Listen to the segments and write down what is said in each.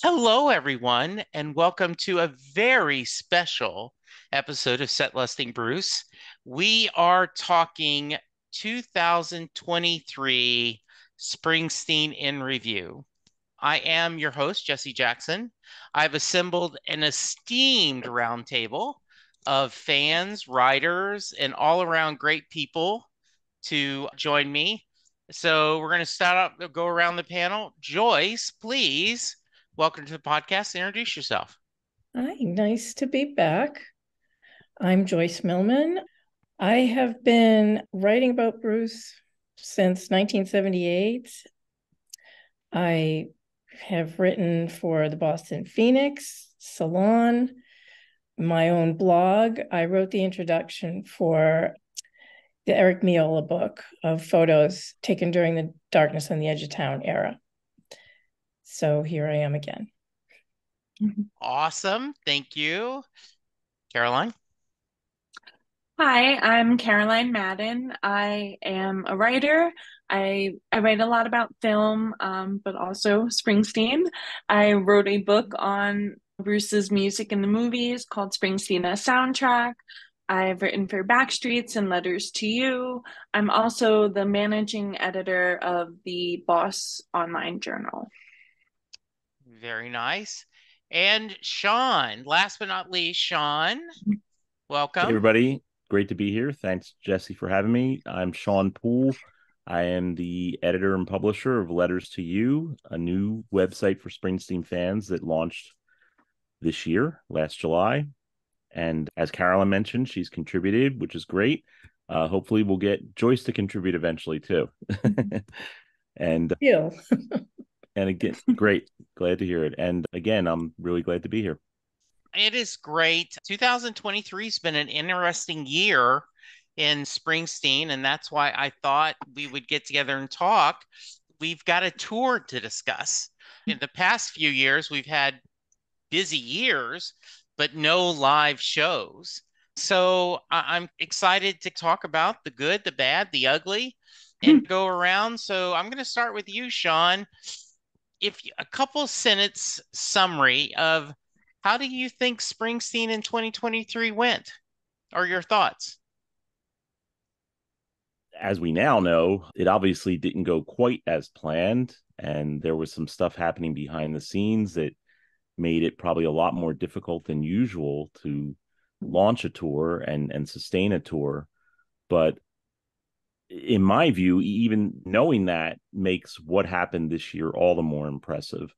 Hello, everyone, and welcome to a very special episode of Set Lusting Bruce. We are talking 2023 Springsteen in Review. I am your host, Jesse Jackson. I've assembled an esteemed roundtable of fans, writers, and all around great people to join me. So we're going to go around the panel. Joyce, please welcome to the podcast. Introduce yourself. Hi, nice to be back. I'm Joyce Millman. I have been writing about Bruce since 1978. I have written for the Boston Phoenix, Salon, my own blog. I wrote the introduction for the Eric Miola book of photos taken during the Darkness on the Edge of Town era. So here I am again. Awesome. Thank you. Caroline. Hi, I'm Caroline Madden. I am a writer. I write a lot about film, but also Springsteen. I wrote a book on Bruce's music in the movies called Springsteen a Soundtrack. I've written for Backstreets and Letters to You. I'm also the managing editor of the Boss online journal. Very nice. And Sean, last but not least, Sean, welcome. Hey, everybody. Great to be here. Thanks, Jesse, for having me. I'm Sean Poole. I am the editor and publisher of Letters to You, a new website for Springsteen fans that launched this year, last July. And as Carolyn mentioned, she's contributed, which is great. Hopefully we'll get Joyce to contribute eventually too. and You. and again, great. Glad to hear it. And again, I'm really glad to be here. It is great. 2023 has been an interesting year in Springsteen, and that's why I thought we would get together and talk. We've got a tour to discuss. In the past few years, we've had busy years, but no live shows. So I'm excited to talk about the good, the bad, the ugly, and go around. So I'm going to start with you, Sean. If a couple sentence summary of how do you think Springsteen in 2023 went, or your thoughts? As we now know, it obviously didn't go quite as planned, and there was some stuff happening behind the scenes that made it probably a lot more difficult than usual to launch a tour and sustain a tour. But in my view, even knowing that makes what happened this year all the more impressive.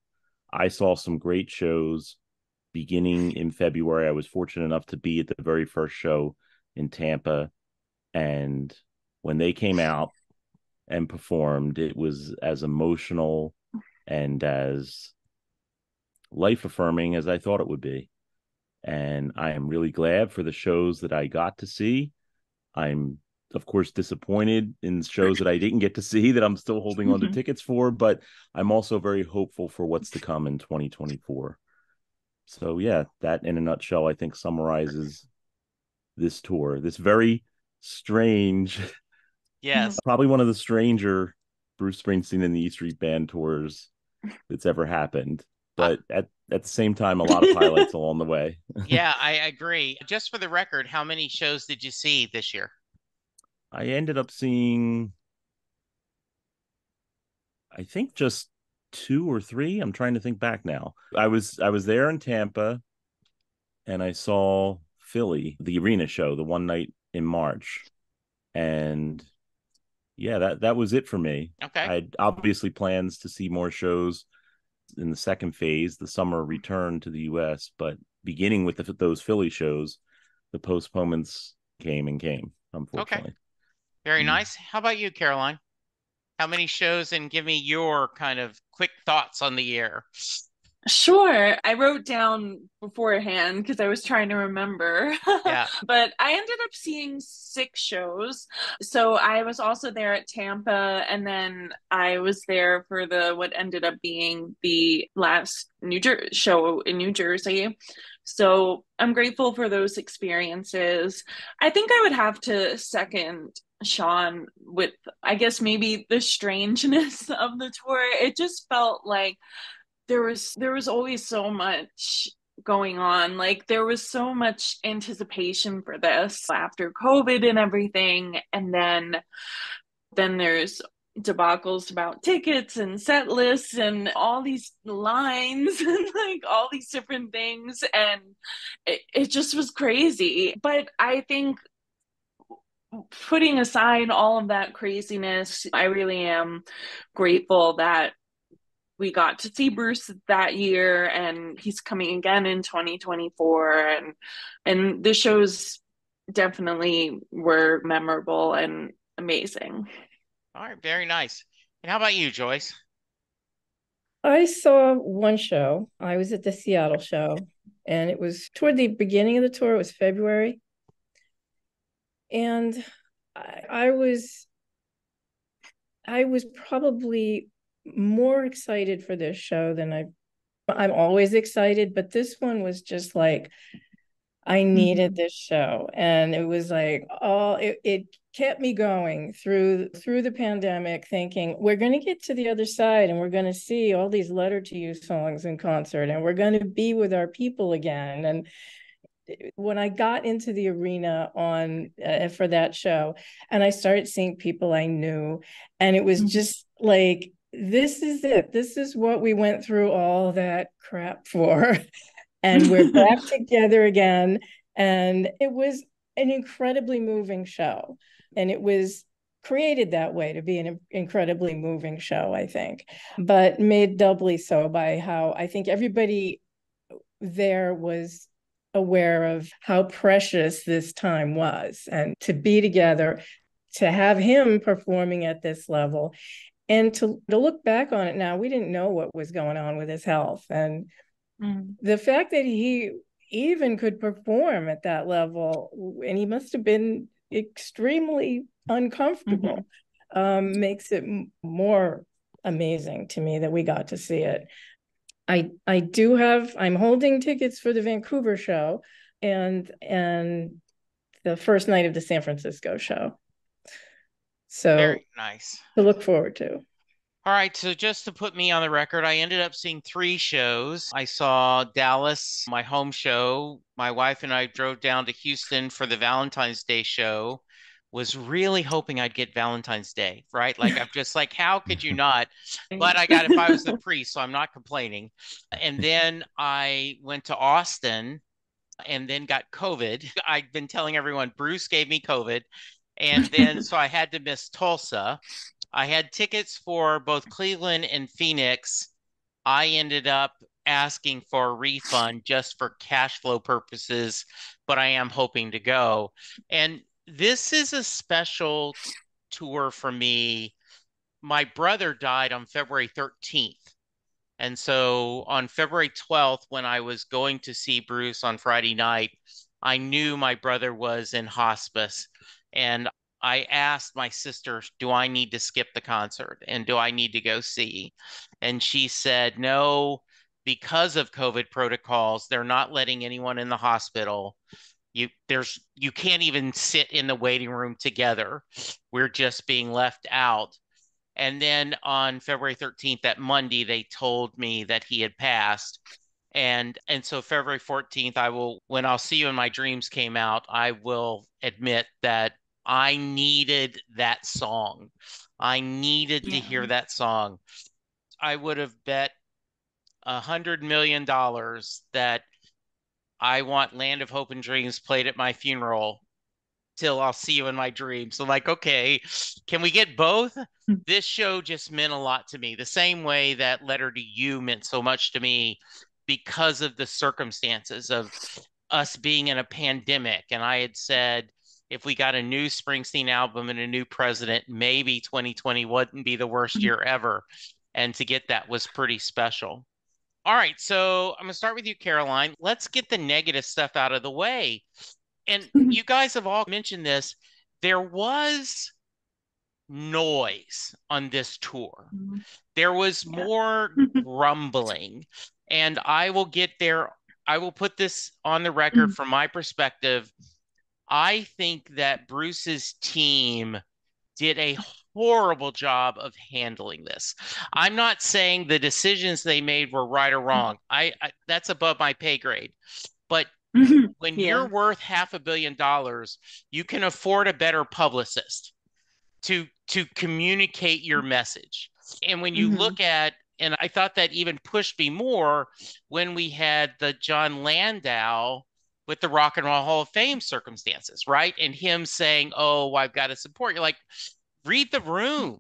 I saw some great shows beginning in February. I was fortunate enough to be at the very first show in Tampa, and when they came out and performed, it was as emotional and as life affirming as I thought it would be. And I am really glad for the shows that I got to see. I'm, of course, disappointed in shows that I didn't get to see that I'm still holding on to tickets for, but I'm also very hopeful for what's to come in 2024. So, yeah, that in a nutshell, I think summarizes this tour, this very strange. Yes. Probably one of the stranger Bruce Springsteen and the E Street Band tours that's ever happened. But at the same time, a lot of highlights along the way. Yeah, I agree. Just for the record, how many shows did you see this year? I ended up seeing, I think, just 2 or 3. I'm trying to think back now. I was there in Tampa, and I saw Philly, the arena show, the one night in March. And yeah, that was it for me. Okay. I had obviously plans to see more shows in the second phase, the summer return to the US, but beginning with those Philly shows, the postponements came, unfortunately. Okay. Very nice. How about you, Caroline? How many shows, and give me your kind of quick thoughts on the year. Sure. I wrote down beforehand because I was trying to remember. Yeah. But I ended up seeing 6 shows. So I was also there at Tampa, and then I was there for what ended up being the last show in New Jersey. So I'm grateful for those experiences. I think I would have to second Sean with, I guess, maybe the strangeness of the tour. It just felt like there was always so much going on. Like there was so much anticipation for this after COVID and everything. And then there's debacles about tickets and set lists and all these lines and like all these different things. And it just was crazy. But I think putting aside all of that craziness, I really am grateful that we got to see Bruce that year, and he's coming again in 2024. And the shows definitely were memorable and amazing. All right, very nice. And how about you, Joyce? I saw one show. I was at the Seattle show, and it was toward the beginning of the tour. It was February. And I was probably more excited for this show than I'm always excited, but this one was just like I needed this show. And it was like, oh, it kept me going through the pandemic, thinking we're going to get to the other side and we're going to see all these Letter to You songs in concert and we're going to be with our people again. And when I got into the arena on for that show, and I started seeing people I knew, and it was just like, this is it. This is what we went through all that crap for. And we're back together again. And it was an incredibly moving show. And it was created that way to be an incredibly moving show, I think, but made doubly so by how I think everybody there was aware of how precious this time was, and to be together, to have him performing at this level, and to look back on it now. We didn't know what was going on with his health, and the fact that he even could perform at that level, and he must have been extremely uncomfortable, makes it more amazing to me that we got to see it. I'm holding tickets for the Vancouver show and the first night of the San Francisco show. So very nice to look forward to. All right, so just to put me on the record, I ended up seeing 3 shows. I saw Dallas, my home show. My wife and I drove down to Houston for the Valentine's Day show. Was really hoping I'd get Valentine's Day, right? Like, I'm just like, how could you not? But I got, if I was the priest, so I'm not complaining. And then I went to Austin and then got COVID. I've been telling everyone Bruce gave me COVID. And then, so I had to miss Tulsa. I had tickets for both Cleveland and Phoenix. I ended up asking for a refund just for cash flow purposes, but I am hoping to go. And this is a special tour for me. My brother died on February 13th. And so on February 12th, when I was going to see Bruce on Friday night, I knew my brother was in hospice. And I asked my sister, do I need to skip the concert and do I need to go see? And she said, no, because of COVID protocols, they're not letting anyone in the hospital. You can't even sit in the waiting room together. We're just being left out. And then on February 13th, that Monday, they told me that he had passed. And so February 14th, when I'll See You in My Dreams came out, I will admit that I needed that song. I needed to hear that song. I would have bet $100 million that I want Land of Hope and Dreams played at my funeral till I'll See You in My Dreams. So like, okay, can we get both? This show just meant a lot to me, the same way that Letter to You meant so much to me because of the circumstances of us being in a pandemic. And I had said, if we got a new Springsteen album and a new president, maybe 2020 wouldn't be the worst year ever. And to get that was pretty special. All right, so I'm going to start with you, Caroline. Let's get the negative stuff out of the way. And you guys have all mentioned this. There was noise on this tour. There was more grumbling. And I will get there. I will put this on the record from my perspective. I think that Bruce's team did a horrible job of handling this. I'm not saying the decisions they made were right or wrong. I that's above my pay grade. But when Yeah. you're worth $500 million, you can afford a better publicist to communicate your message. And when you look at, and I thought that even pushed me more when we had the John Landau with the Rock and Roll Hall of Fame circumstances, right? And him saying, "Oh, I've got to support you." Like, read the room,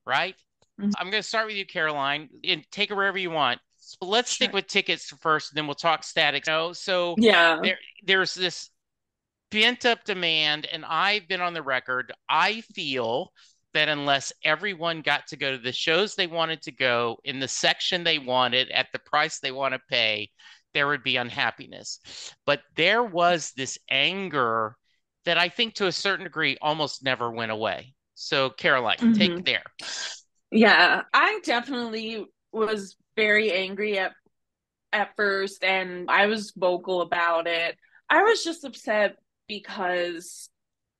right? I'm going to start with you, Caroline, and take it wherever you want. So let's stick with tickets first, and then we'll talk statics. So Yeah. there's this pent up demand, and I've been on the record. I feel that unless everyone got to go to the shows they wanted to go in the section they wanted at the price they want to pay, there would be unhappiness. But there was this anger that I think to a certain degree almost never went away. So, Caroline, take there. Yeah, I definitely was very angry at first, and I was vocal about it. I was just upset because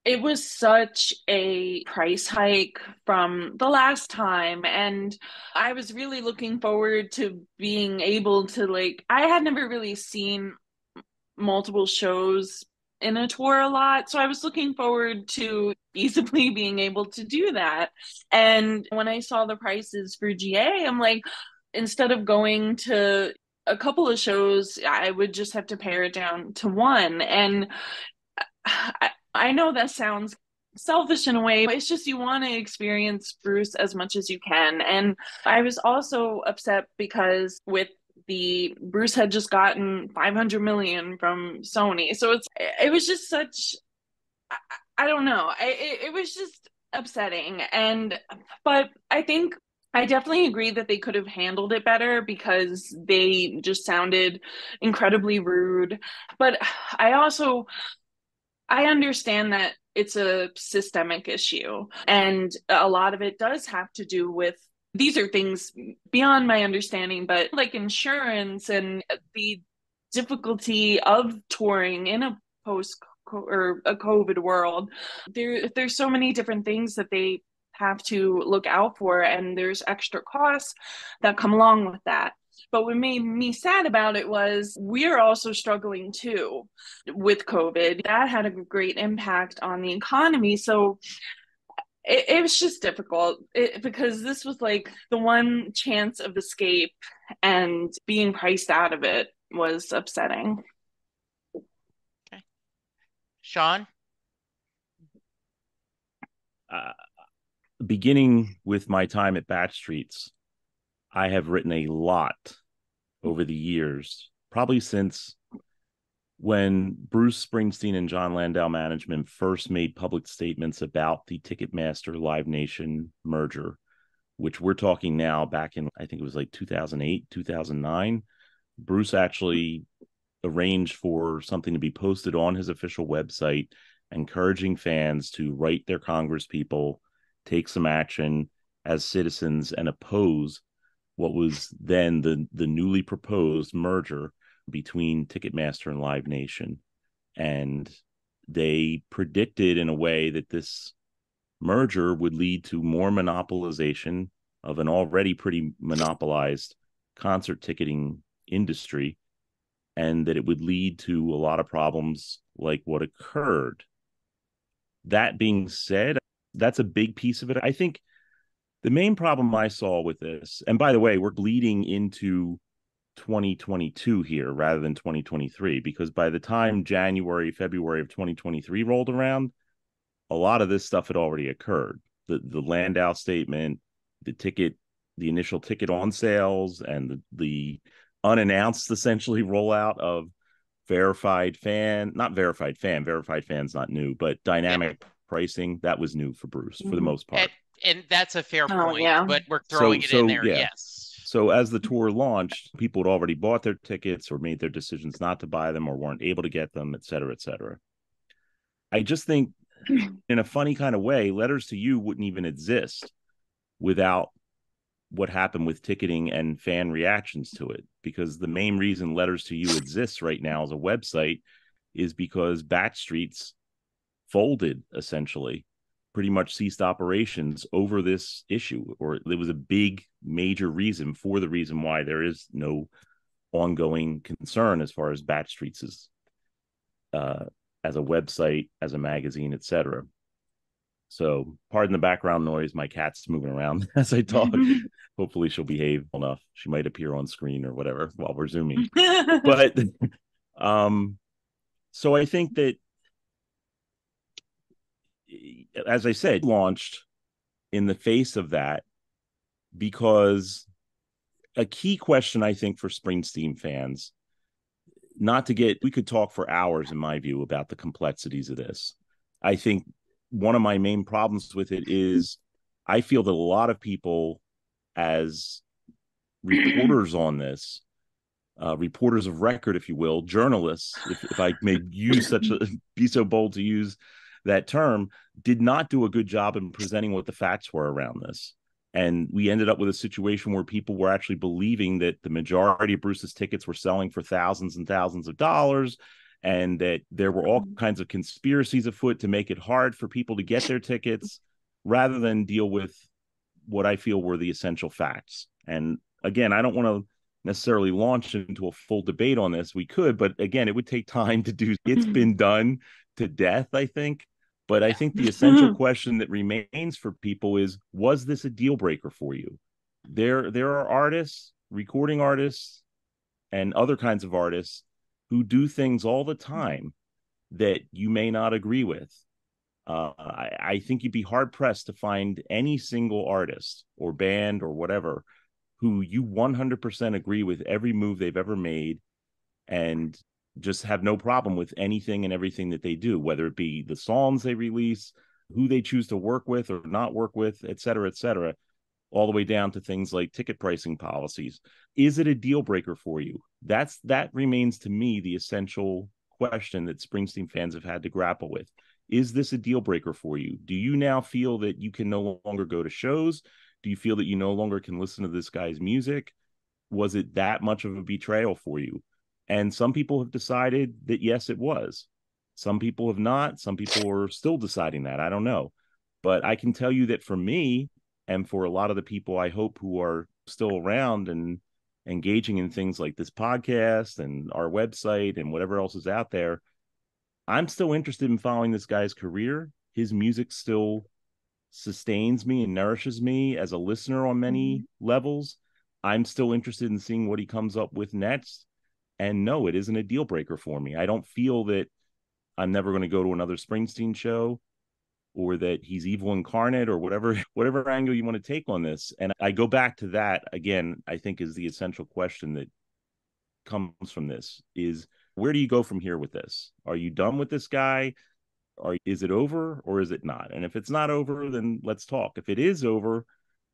it was such a price hike from the last time, and I was really looking forward to being able to, like, I had never really seen multiple shows in a tour a lot, so I was looking forward to feasibly being able to do that. And when I saw the prices for GA, I'm like, instead of going to a couple of shows, I would just have to pare it down to one. And I know that sounds selfish in a way, but it's just you want to experience Bruce as much as you can. And I was also upset because with the Bruce had just gotten 500 million from Sony. So it was just such, I don't know. It was just upsetting. But I think I definitely agree that they could have handled it better because they just sounded incredibly rude. But I understand that it's a systemic issue, and a lot of it does have to do with, these are things beyond my understanding, but like insurance and the difficulty of touring in a post or a COVID world. There's so many different things that they have to look out for, and there's extra costs that come along with that. But what made me sad about it was we're also struggling too with COVID. That had a great impact on the economy. So it was just difficult because this was like the one chance of escape, and being priced out of it was upsetting. Okay. Sean? Beginning with my time at Batch Streets, I have written a lot over the years, probably since when Bruce Springsteen and John Landau management first made public statements about the Ticketmaster Live Nation merger, which we're talking now back in, I think it was like 2008, 2009. Bruce actually arranged for something to be posted on his official website, encouraging fans to write their Congress people, take some action as citizens, and oppose what was then the newly proposed merger between Ticketmaster and Live Nation. And they predicted in a way that this merger would lead to more monopolization of an already pretty monopolized concert ticketing industry, and that it would lead to a lot of problems like what occurred. That being said, that's a big piece of it. I think the main problem I saw with this, and by the way, we're bleeding into 2022 here rather than 2023, because by the time January, February of 2023 rolled around, a lot of this stuff had already occurred. The Landau statement, the initial ticket on sales, and the unannounced essentially rollout of verified fan's not new, but dynamic pricing, that was new for Bruce for the most part. And that's a fair point, yeah. but we're throwing it in there. Yeah. Yes. So as the tour launched, people had already bought their tickets or made their decisions not to buy them or weren't able to get them, et cetera, et cetera. I just think in a funny kind of way, Letters to You wouldn't even exist without what happened with ticketing and fan reactions to it, because the main reason Letters to You exists right now as a website is because Batch Streets folded essentially. pretty much ceased operations over this issue, or it was a big major reason for the reason why there is no ongoing concern as far as Batch Streets is as a website, as a magazine, etc. So pardon the background noise. My cat's moving around as I talk. Hopefully she'll behave enough. She might appear on screen or whatever while we're zooming. But so I think that, as I said, launched in the face of that, because a key question, I think, for Springsteen fans, we could talk for hours, in my view, about the complexities of this. I think one of my main problems with it is I feel that a lot of people, as reporters on this, reporters of record, if you will, journalists, if I may be so bold to use that term, did not do a good job in presenting what the facts were around this. And we ended up with a situation where people were actually believing that the majority of Bruce's tickets were selling for thousands and thousands of dollars, and that there were all kinds of conspiracies afoot to make it hard for people to get their tickets, rather than deal with what I feel were the essential facts. And again, I don't want to necessarily launch into a full debate on this. We could, but again, it would take time to do. It's been done to death, I think. But I think the essential question that remains for people is, was this a deal breaker for you? There are artists, recording artists, and other kinds of artists who do things all the time that you may not agree with. I think you'd be hard pressed to find any single artist or band or whatever who you 100% agree with every move they've ever made, and just have no problem with anything and everything that they do, whether it be the songs they release, who they choose to work with or not work with, et cetera, all the way down to things like ticket pricing policies. Is it a deal breaker for you? That remains to me the essential question that Springsteen fans have had to grapple with. Is this a deal breaker for you? Do you now feel that you can no longer go to shows? Do you feel that you no longer can listen to this guy's music? Was it that much of a betrayal for you? And some people have decided that, yes, it was. Some people have not. Some people are still deciding that. I don't know. But I can tell you that for me, and for a lot of the people I hope who are still around and engaging in things like this podcast and our website and whatever else is out there, I'm still interested in following this guy's career. His music still sustains me and nourishes me as a listener on many levels. I'm still interested in seeing what he comes up with next. And no, it isn't a deal breaker for me. I don't feel that I'm never going to go to another Springsteen show, or that he's evil incarnate, or whatever angle you want to take on this. And I go back to that again, I think is the essential question that comes from this is, where do you go from here with this? Are you done with this guy? Is it over, or is it not? And if it's not over, then let's talk. If it is over,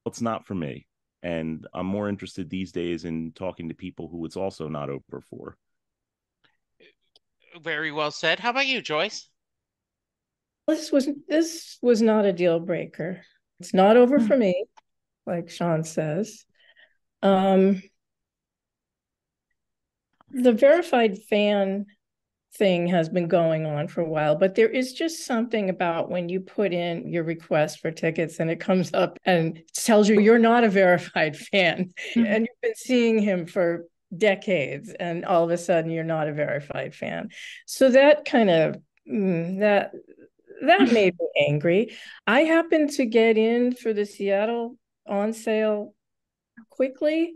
it's not for me. And I'm more interested these days in talking to people who it's also not over for. Very well said. How about you, Joyce? This was not a deal breaker. It's not over for me, like Sean says. The verified fan thing has been going on for a while, but there is just something about when you put in your request for tickets and it comes up and tells you you're not a verified fan, and you've been seeing him for decades, and all of a sudden you're not a verified fan. So that kind of that made me angry. I happened to get in for the Seattle on sale quickly.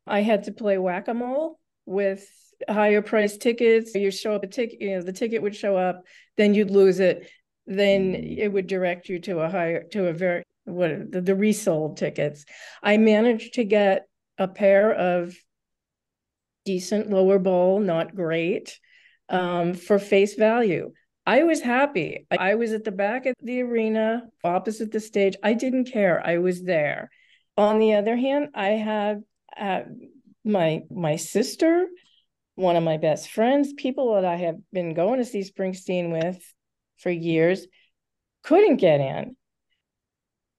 I had to play whack-a-mole with higher price tickets. You show up a ticket, the ticket would show up, then you'd lose it, then it would direct you to the resold tickets. I managed to get a pair of decent lower bowl, not great, for face value. I was happy. I was at the back of the arena, opposite the stage. I didn't care. I was there. On the other hand, I had my sister, one of my best friends, people that I have been going to see Springsteen with for years, couldn't get in,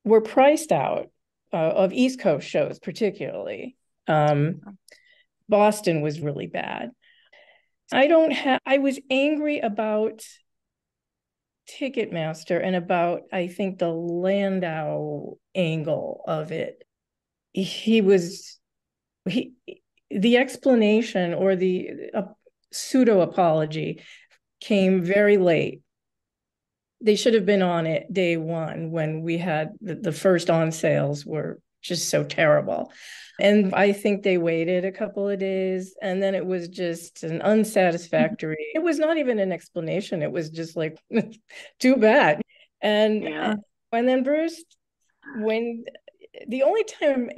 were priced out of East Coast shows, particularly. Boston was really bad. I was angry about Ticketmaster and about, I think, the Landau angle of it. The explanation or the pseudo apology came very late. They should have been on it day one when we had the first on sales were just so terrible. And I think they waited a couple of days, and then it was just an unsatisfactory. It was not even an explanation. It was just like, too bad. And then Bruce, when the only time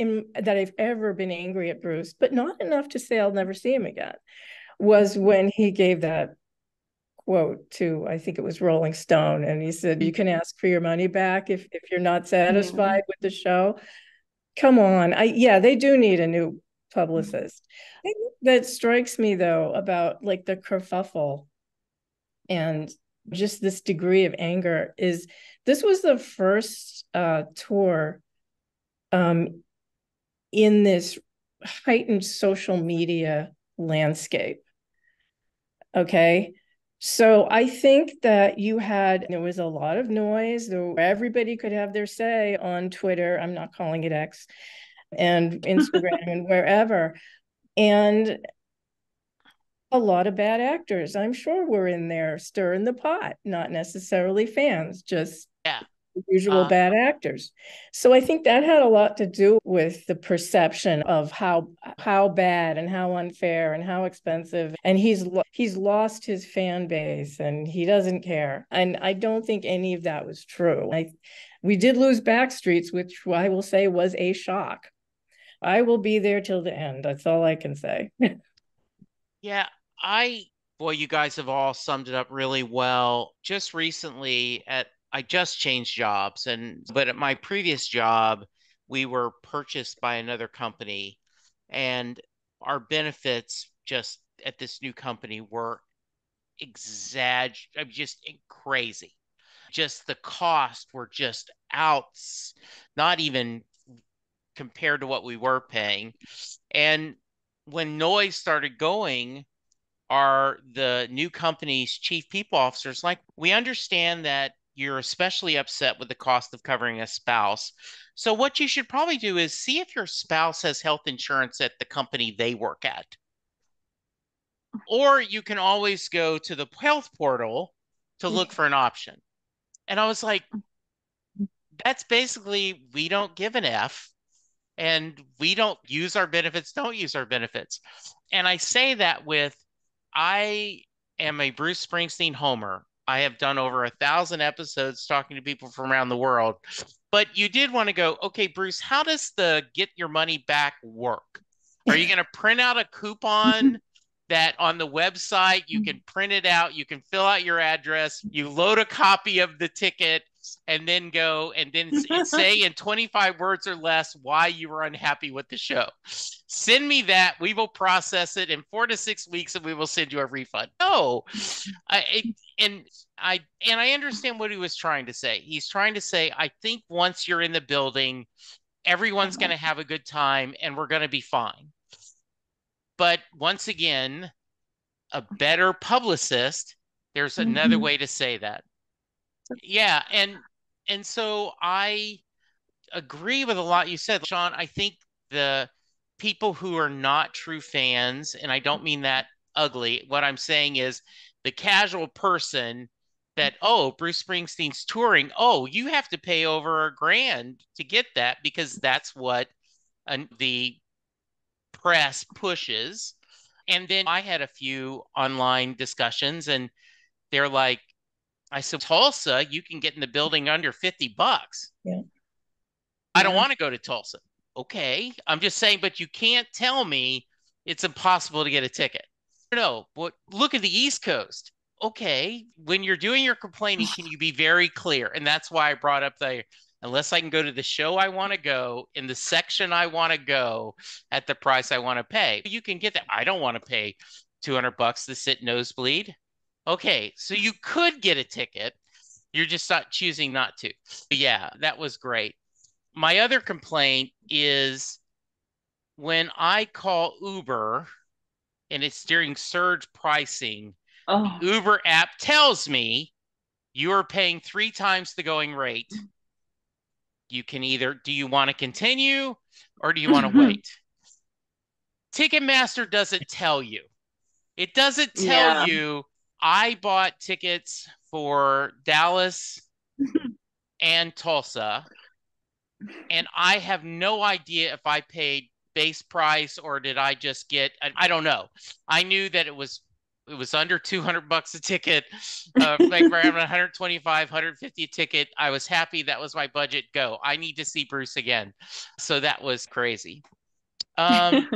that I've ever been angry at Bruce, but not enough to say I'll never see him again, was when he gave that quote to, I think it was Rolling Stone, and he said, "You can ask for your money back if you're not satisfied with the show." Come on. They do need a new publicist. That strikes me, though, about like the kerfuffle and just this degree of anger is this was the first tour in this heightened social media landscape. Okay. So I think that there was a lot of noise. Everybody could have their say on Twitter. I'm not calling it X, and Instagram and wherever. And a lot of bad actors, I'm sure, were in there stirring the pot, not necessarily fans, just usual bad actors. So I think that had a lot to do with the perception of how bad and how unfair and how expensive, and he's lost his fan base and he doesn't care. And I don't think any of that was true. We did lose Backstreets, which I will say was a shock. I will be there till the end. That's all I can say. Boy, you guys have all summed it up really well. Just recently I just changed jobs, but at my previous job, we were purchased by another company, and our benefits just at this new company were just crazy. Just the costs were just not even compared to what we were paying. And when Noise started going, the new company's chief people officers like, we understand that you're especially upset with the cost of covering a spouse. So what you should probably do is see if your spouse has health insurance at the company they work at. Or you can always go to the health portal to look for an option. And I was like, that's basically, we don't give an F, and we don't use our benefits, don't use our benefits. And I say that I am a Bruce Springsteen homer. I have done over 1,000 episodes talking to people from around the world. But you did want to go, okay, Bruce, how does the get your money back work? Are you going to print out a coupon that on the website, you can print it out, you can fill out your address, you load a copy of the ticket, and then go and then say in 25 words or less why you were unhappy with the show? Send me that. We will process it in 4 to 6 weeks, and we will send you a refund. No, I understand what he was trying to say. He's trying to say, I think once you're in the building, everyone's going to have a good time, and we're going to be fine. But once again, a better publicist, there's another way to say that. Yeah, and so I agree with a lot you said, Sean. I think the people who are not true fans, and I don't mean that ugly, what I'm saying is the casual person that, oh, Bruce Springsteen's touring, oh, you have to pay over $1,000 to get that because that's what the press pushes. And then I had a few online discussions, and they're like, I said, Tulsa, you can get in the building under $50. Yeah. I don't want to go to Tulsa. Okay. I'm just saying, but you can't tell me it's impossible to get a ticket. No, but look at the East Coast. Okay. When you're doing your complaining, can you be very clear? And that's why I brought up unless I can go to the show I want to go in the section I want to go at the price I want to pay. You can get that. I don't want to pay $200 to sit nosebleed. Okay, so you could get a ticket. You're just not choosing not to. Yeah, that was great. My other complaint is when I call Uber and it's during surge pricing, the Uber app tells me You are paying 3 times the going rate. You can either, do you want to continue or do you want to wait? Ticketmaster doesn't tell you. It doesn't tell you. I bought tickets for Dallas and Tulsa, and I have no idea if I paid base price or did I just get, I don't know. I knew that it was under $200 a ticket, like around 125, 150 a ticket. I was happy. That was my budget. Go. I need to see Bruce again. So that was crazy. I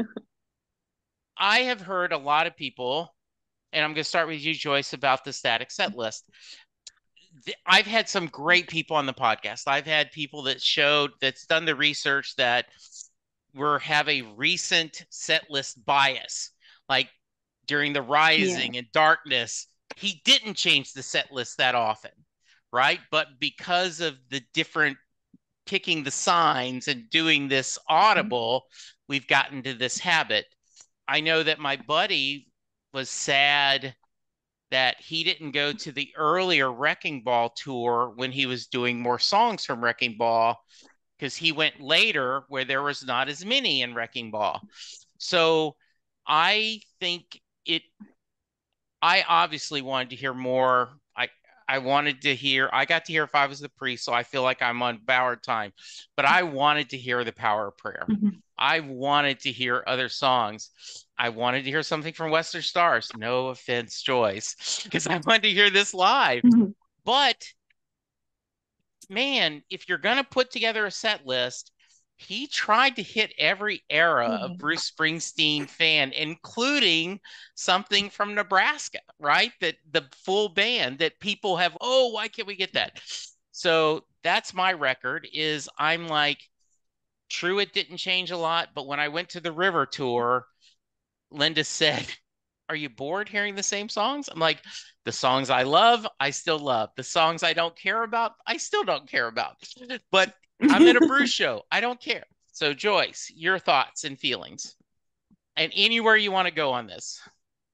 have heard a lot of people, and I'm going to start with you, Joyce, about the static set list. I've had some great people on the podcast. I've had people that's done the research that have a recent set list bias. Like during the Rising and Darkness, he didn't change the set list that often, right? But because of the different picking the signs and doing this audible, we've gotten to this habit. I know that my buddy was sad that he didn't go to the earlier Wrecking Ball tour when he was doing more songs from Wrecking Ball, because he went later where there was not as many in Wrecking Ball. So I think I obviously wanted to hear more. I got to hear If I Was the Priest, so I feel like I'm on Bauer time, but I wanted to hear The Power of Prayer. I wanted to hear other songs. I wanted to hear something from Western Stars. No offense, Joyce, because I wanted to hear this live. But man, if you're going to put together a set list, he tried to hit every era of Bruce Springsteen fan, including something from Nebraska, right? That the full band that people have, oh, why can't we get that? So that's my record. Is I'm like, true, it didn't change a lot, but when I went to the River tour, Linda said, are you bored hearing the same songs? I'm like, the songs I love, I still love. The songs I don't care about, I still don't care about. But I'm at a Bruce show. I don't care. So Joyce, your thoughts and feelings, and anywhere you want to go on this.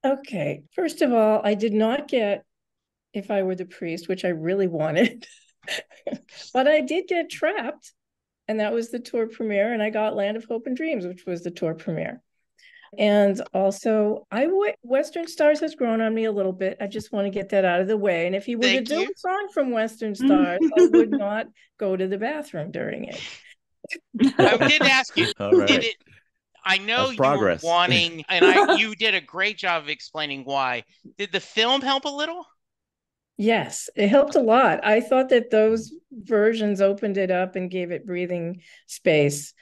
Okay. First of all, I did not get If I Were the Priest, which I really wanted. But I did get Trapped, and that was the tour premiere, and I got Land of Hope and Dreams, which was the tour premiere. And also, Western Stars has grown on me a little bit. I just want to get that out of the way. And if he were to do a song from Western Stars, I would not go to the bathroom during it. I did ask you, All right. I know you were wanting, and you did a great job of explaining why. Did the film help a little? Yes, it helped a lot. I thought that those versions opened it up and gave it breathing space.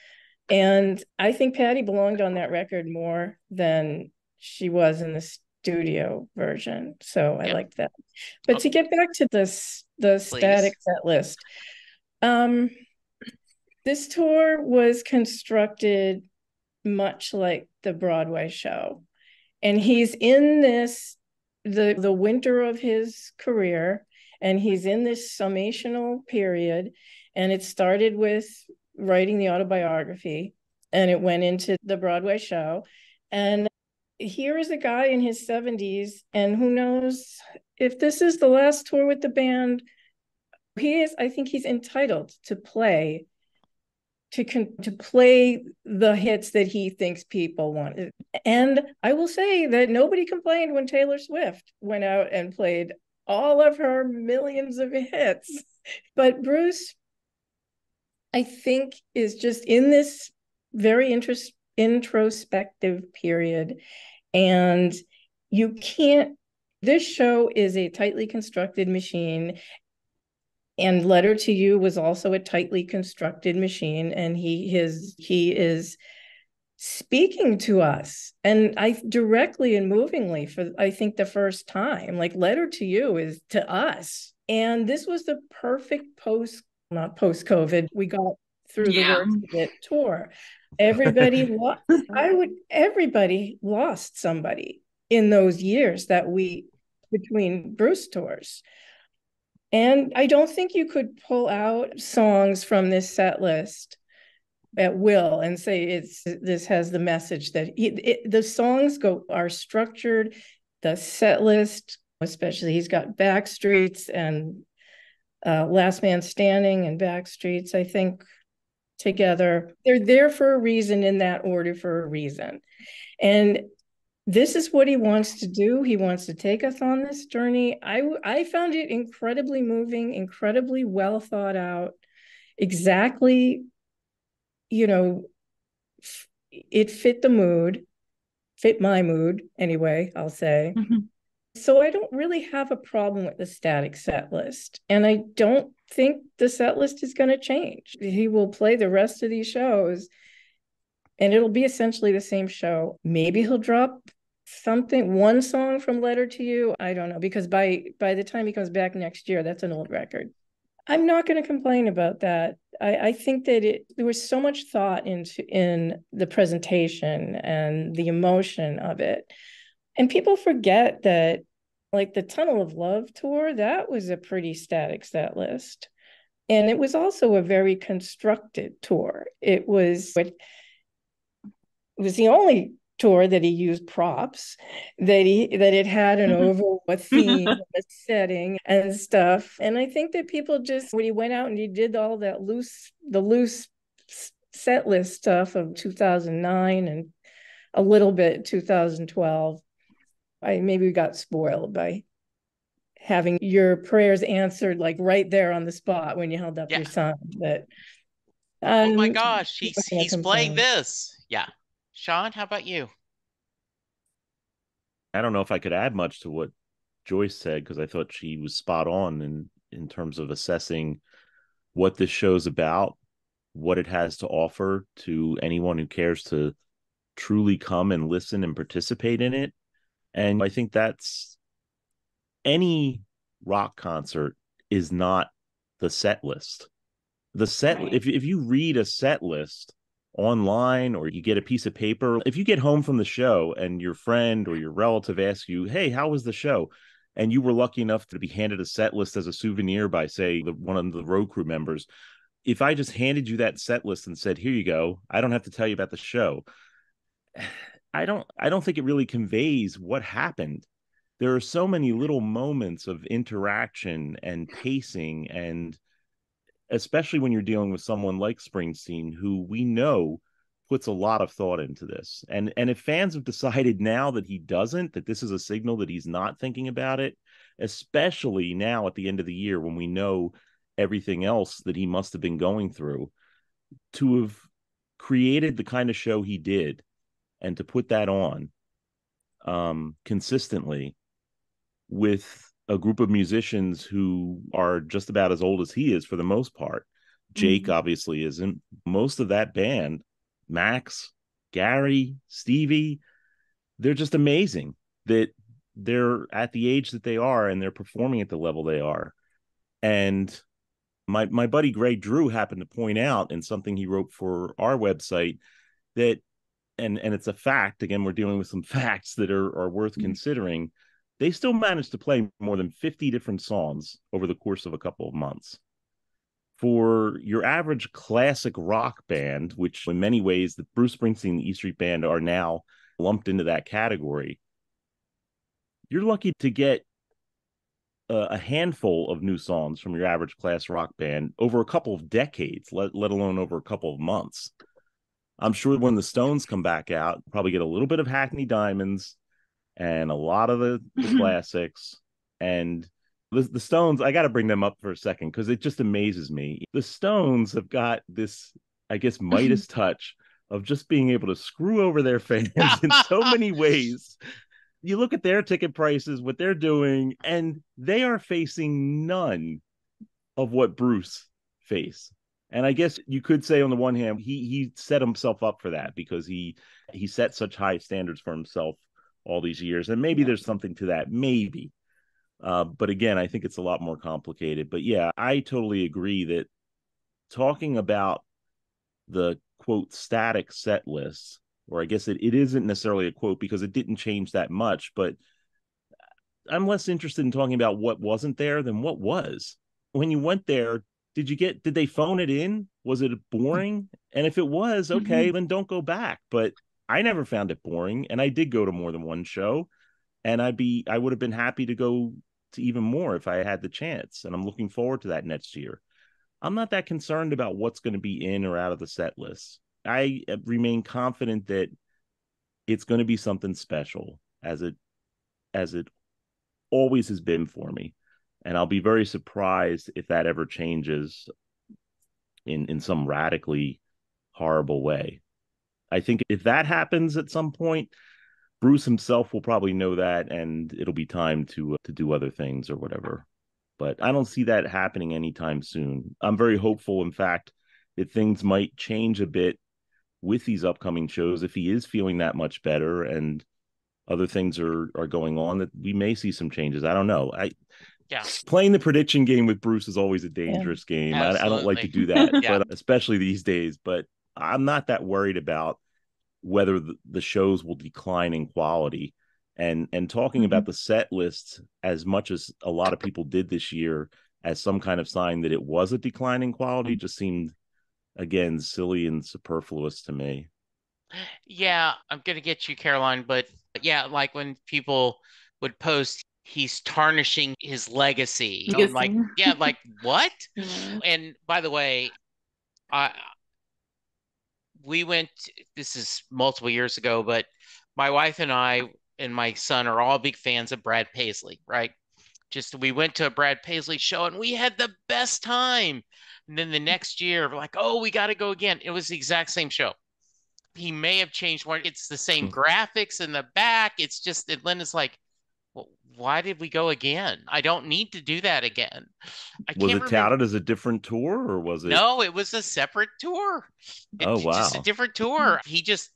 And I think Patty belonged on that record more than she was in the studio version. So I liked that. But to get back to the static set list, this tour was constructed much like the Broadway show. And he's in the winter of his career, and he's in this summational period. And it started with writing the autobiography, and it went into the Broadway show. And here is a guy in his 70s, and who knows if this is the last tour with the band. I think he's entitled to play the hits that he thinks people want. And I will say that nobody complained when Taylor Swift went out and played all of her millions of hits. But Bruce, I think, is just in this very introspective period. And this show is a tightly constructed machine. And Letter to You was also a tightly constructed machine. And he is speaking to us, and directly and movingly, for I think the first time. Like, Letter to You is to us. And this was the perfect not post-COVID, we got through the worst of it tour. Everybody lost somebody in those years between Bruce tours. And I don't think you could pull out songs from this set list at will and say this has the message that the songs are structured. The set list, especially, he's got Backstreets and Last Man Standing and Backstreets, I think, together. They're there for a reason, in that order for a reason. And this is what he wants to do. He wants to take us on this journey. I found it incredibly moving, incredibly well thought out. Exactly, it fit the mood, fit my mood anyway, I'll say. Mm-hmm. So I don't really have a problem with the static set list. And I don't think the set list is going to change. He will play the rest of these shows and it'll be essentially the same show. Maybe he'll drop one song from Letter to You. I don't know, because by the time he comes back next year, that's an old record. I'm not going to complain about that. I think that there was so much thought in the presentation and the emotion of it. And people forget that, like, the Tunnel of Love tour, that was a pretty static set list. And it was also a very constructed tour. It was the only tour that he used props, that it had an overall theme, a setting and stuff. And I think that people just, when he went out and he did all that loose set list stuff of 2009 and a little bit 2012, maybe we got spoiled by having your prayers answered, like, right there on the spot when you held up your sign. But oh my gosh, he's playing this. Yeah. Sean, how about you? I don't know if I could add much to what Joyce said, because I thought she was spot on in terms of assessing what this show's about, what it has to offer to anyone who cares to truly come and listen and participate in it. And I think that's, any rock concert is not the set list. The set, right. If you read a set list online, or you get a piece of paper, if you get home from the show and your friend or your relative asks you, hey, how was the show? And you were lucky enough to be handed a set list as a souvenir by, say, one of the road crew members. If I just handed you that set list and said, here you go, I don't have to tell you about the show, I don't think it really conveys what happened. There are so many little moments of interaction and pacing, and especially when you're dealing with someone like Springsteen, who we know puts a lot of thought into this. And if fans have decided now that he doesn't, that this is a signal that he's not thinking about it, especially now at the end of the year when we know everything else that he must have been going through, to have created the kind of show he did and to put that on consistently with a group of musicians who are just about as old as he is for the most part. Jake obviously isn't. Most of that band, Max, Gary, Stevie, they're just amazing that they're at the age that they are and they're performing at the level they are. And my buddy Greg Drew happened to point out in something he wrote for our website that, and it's a fact, again, we're dealing with some facts that are worth considering, they still managed to play more than 50 different songs over the course of a couple of months. For your average classic rock band, which in many ways the Bruce Springsteen and the E Street Band are now lumped into that category, you're lucky to get a handful of new songs from your average class rock band over a couple of decades, let alone over a couple of months. I'm sure when the Stones come back out, probably get a little bit of Hackney Diamonds and a lot of the classics. And the Stones, I got to bring them up for a second because it just amazes me. The Stones have got this, I guess, Midas touch of just being able to screw over their fans in so many ways. You look at their ticket prices, what they're doing, and they are facing none of what Bruce faced. And I guess you could say, on the one hand, he set himself up for that because he set such high standards for himself all these years. And maybe there's something to that, maybe. But again, I think it's a lot more complicated. But yeah, I totally agree that talking about the, quote, static set lists, or I guess it isn't necessarily a quote because it didn't change that much, but I'm less interested in talking about what wasn't there than what was. When you went there, did they phone it in? Was it boring? And if it was, okay, then don't go back. But I never found it boring, and I did go to more than one show, and I would have been happy to go to even more if I had the chance. And I'm looking forward to that next year. I'm not that concerned about what's going to be in or out of the set list. I remain confident that it's going to be something special, as it always has been for me. And I'll be very surprised if that ever changes in some radically horrible way. I think if that happens at some point, Bruce himself will probably know that, and it'll be time to do other things or whatever. But I don't see that happening anytime soon. I'm very hopeful, in fact, that things might change a bit with these upcoming shows if he is feeling that much better and other things are going on, that we may see some changes. I don't know. Yeah. Playing the prediction game with Bruce is always a dangerous game. I don't like to do that, but especially these days. But I'm not that worried about whether the shows will decline in quality. And talking about the set list, as much as a lot of people did this year as some kind of sign that it was a decline in quality, just seemed, again, silly and superfluous to me. Yeah, I'm gonna get you, Caroline, but yeah, like when people would post, he's tarnishing his legacy. I'm like, yeah, like what? And by the way, I we went, this is multiple years ago, but my wife and I and my son are all big fans of Brad Paisley, right? Just we went to a Brad Paisley show and we had the best time. And then the next year, we're like, oh, we got to go again. It was the exact same show. He may have changed one. It's the same graphics in the back. It's just, Linda's like, well, why did we go again? I don't need to do that again. Was it touted as a different tour, or was it? No, it was a separate tour. Oh, wow. Just a different tour. He just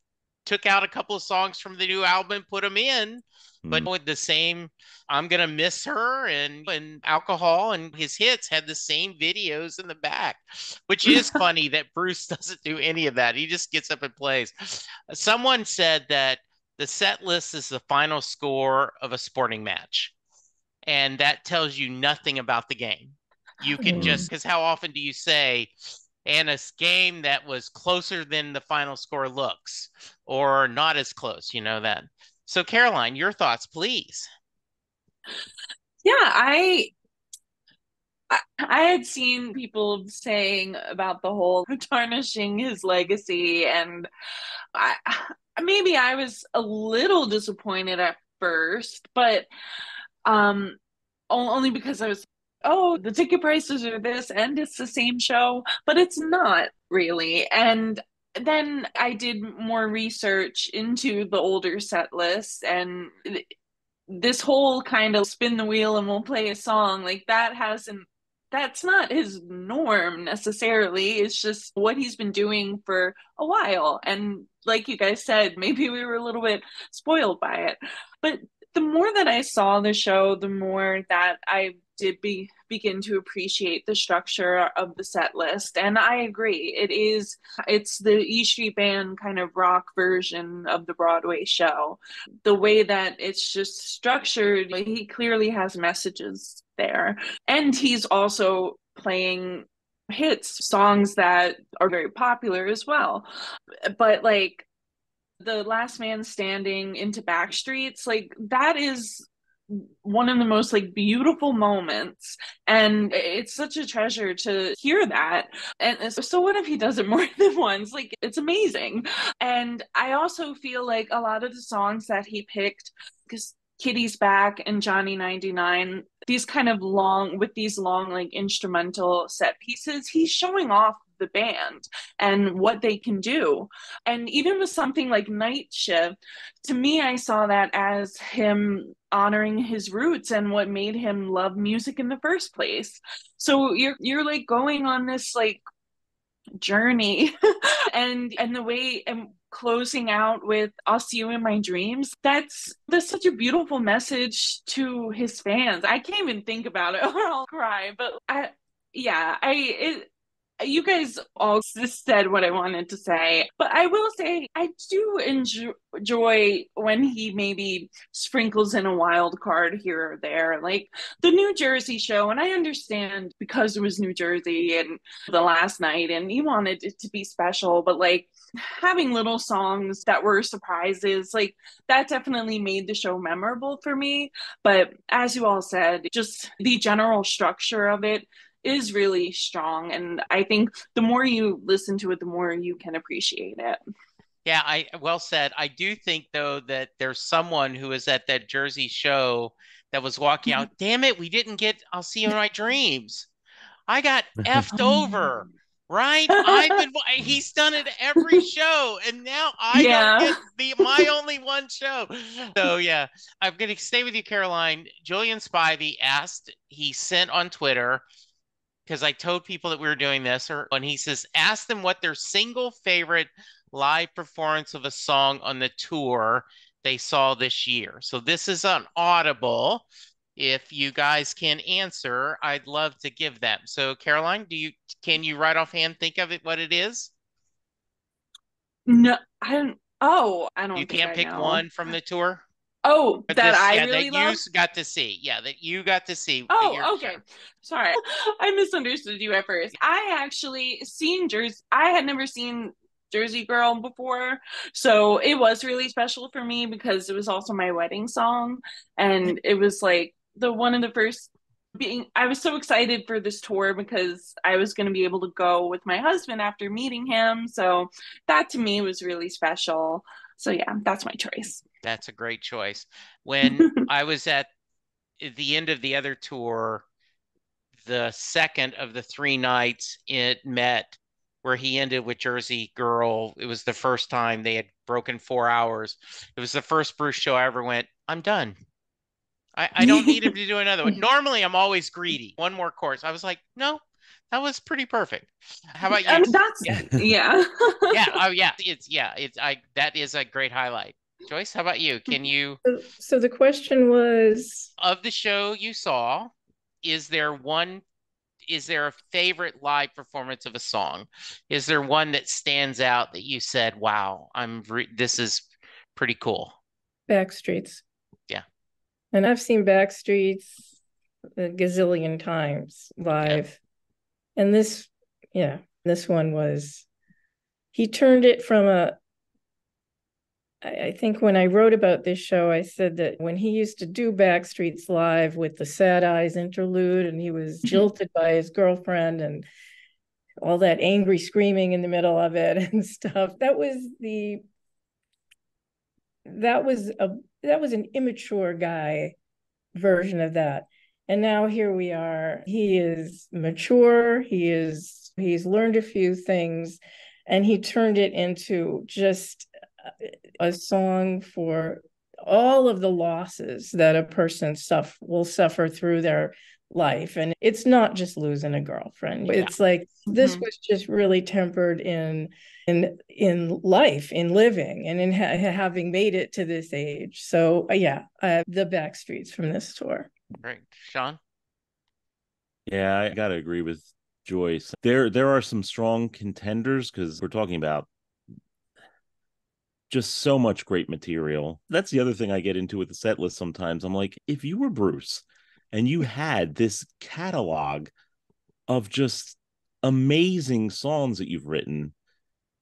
took out a couple of songs from the new album and put them in, but with the same, I'm gonna miss her and alcohol, and his hits had the same videos in the back, which is funny that Bruce doesn't do any of that. He just gets up and plays. Someone said that the set list is the final score of a sporting match, and that tells you nothing about the game. You can just, because how often do you say, and a game that was closer than the final score looks, or not as close, that. So Caroline, your thoughts, please. Yeah, I had seen people saying about the whole tarnishing his legacy, and maybe I was a little disappointed at first, but only because I was, oh, the ticket prices are this and it's the same show, but it's not really. And then I did more research into the older set lists, and this whole kind of spin the wheel and we'll play a song, like that's not his norm necessarily. It's just what he's been doing for a while. And like you guys said, maybe we were a little bit spoiled by it. But the more that I saw the show, the more that I did begin to appreciate the structure of the set list. And I agree, it's the E Street Band kind of rock version of the Broadway show. The way that it's just structured, like, he clearly has messages there. And he's also playing hits, songs that are very popular as well. But like the Last Man Standing into Backstreets, like that is one of the most like beautiful moments, and it's such a treasure to hear that. And so what if he does it more than once? Like, it's amazing. And I also feel like a lot of the songs that he picked, because Kitty's Back and Johnny 99, these long like instrumental set pieces, he's showing off the band and what they can do. And even with something like Night Shift, to me, I saw that as him honoring his roots and what made him love music in the first place. So you're like going on this like journey and the way, and closing out with I'll See You in My Dreams, that's such a beautiful message to his fans. I can't even think about it or I'll cry. But you guys all just said what I wanted to say, but I will say I do enjoy when he maybe sprinkles in a wild card here or there, like the New Jersey show. And I understand because it was New Jersey and the last night and he wanted it to be special, but like having little songs that were surprises, like that definitely made the show memorable for me. But as you all said, just the general structure of it is really strong. And I think the more you listen to it, the more you can appreciate it. Yeah, I well said. I do think though that there's someone who was at that Jersey show that was walking out. Damn it, we didn't get I'll see you in my dreams. I got effed over, right? He's done it every show, and now I don't Yeah. get my only one show. So yeah, I'm gonna stay with you, Caroline. Julian Spivey he sent on Twitter, because I told people that we were doing this, and he says, ask them what their single favorite live performance of a song on the tour they saw this year. So this is on Audible. If you guys can answer, I'd love to give them. So Caroline, can you right offhand think of it what it is? No, I You don't think can't I pick know. one from the tour? Oh, But that this, I yeah, really that you love? got to see. Yeah, that you got to see at your Oh, okay. show. Sorry. I misunderstood you at first. I actually seen Jersey. I had never seen Jersey Girl before. So it was really special for me because it was also my wedding song. And it was like the one of the first being, I was so excited for this tour because I was going to be able to go with my husband after meeting him. So that to me was really special. So yeah, that's my choice. That's a great choice. When I was at the end of the other tour, the second of the 3 nights it met where he ended with Jersey Girl. It was the first time they had broken 4 hours. It was the first Bruce show I ever went, I'm done. I don't need him to do another one. Normally, I'm always greedy. One more course. I was like, no, that was pretty perfect. How about I you? mean, that's, Yeah. yeah. Yeah. Oh, yeah. That is a great highlight. Joyce, how about you? Can you, So the question was, of the show you saw, is there one is there a favorite live performance of a song? Is there one that stands out that you said, "Wow, this is pretty cool"? Backstreets. Yeah, And I've seen Backstreets a gazillion times yeah. live. And this one was, he turned it from I think when I wrote about this show, I said that when he used to do Backstreets Live with the Sad Eyes interlude and he was jilted by his girlfriend and all that angry screaming in the middle of it and stuff, that was an immature guy version of that. And now here we are. He is mature. He's learned a few things, and he turned it into just a song for all of the losses that a person will suffer through their life. And it's not just losing a girlfriend. It's like this was just really tempered in life, in living, and in having made it to this age. So the Backstreets from this tour. Great, Sean. Yeah, I gotta agree with Joyce. There are some strong contenders because we're talking about just so much great material. That's the other thing I get into with the set list sometimes. I'm like, if you were Bruce and you had this catalog of just amazing songs that you've written,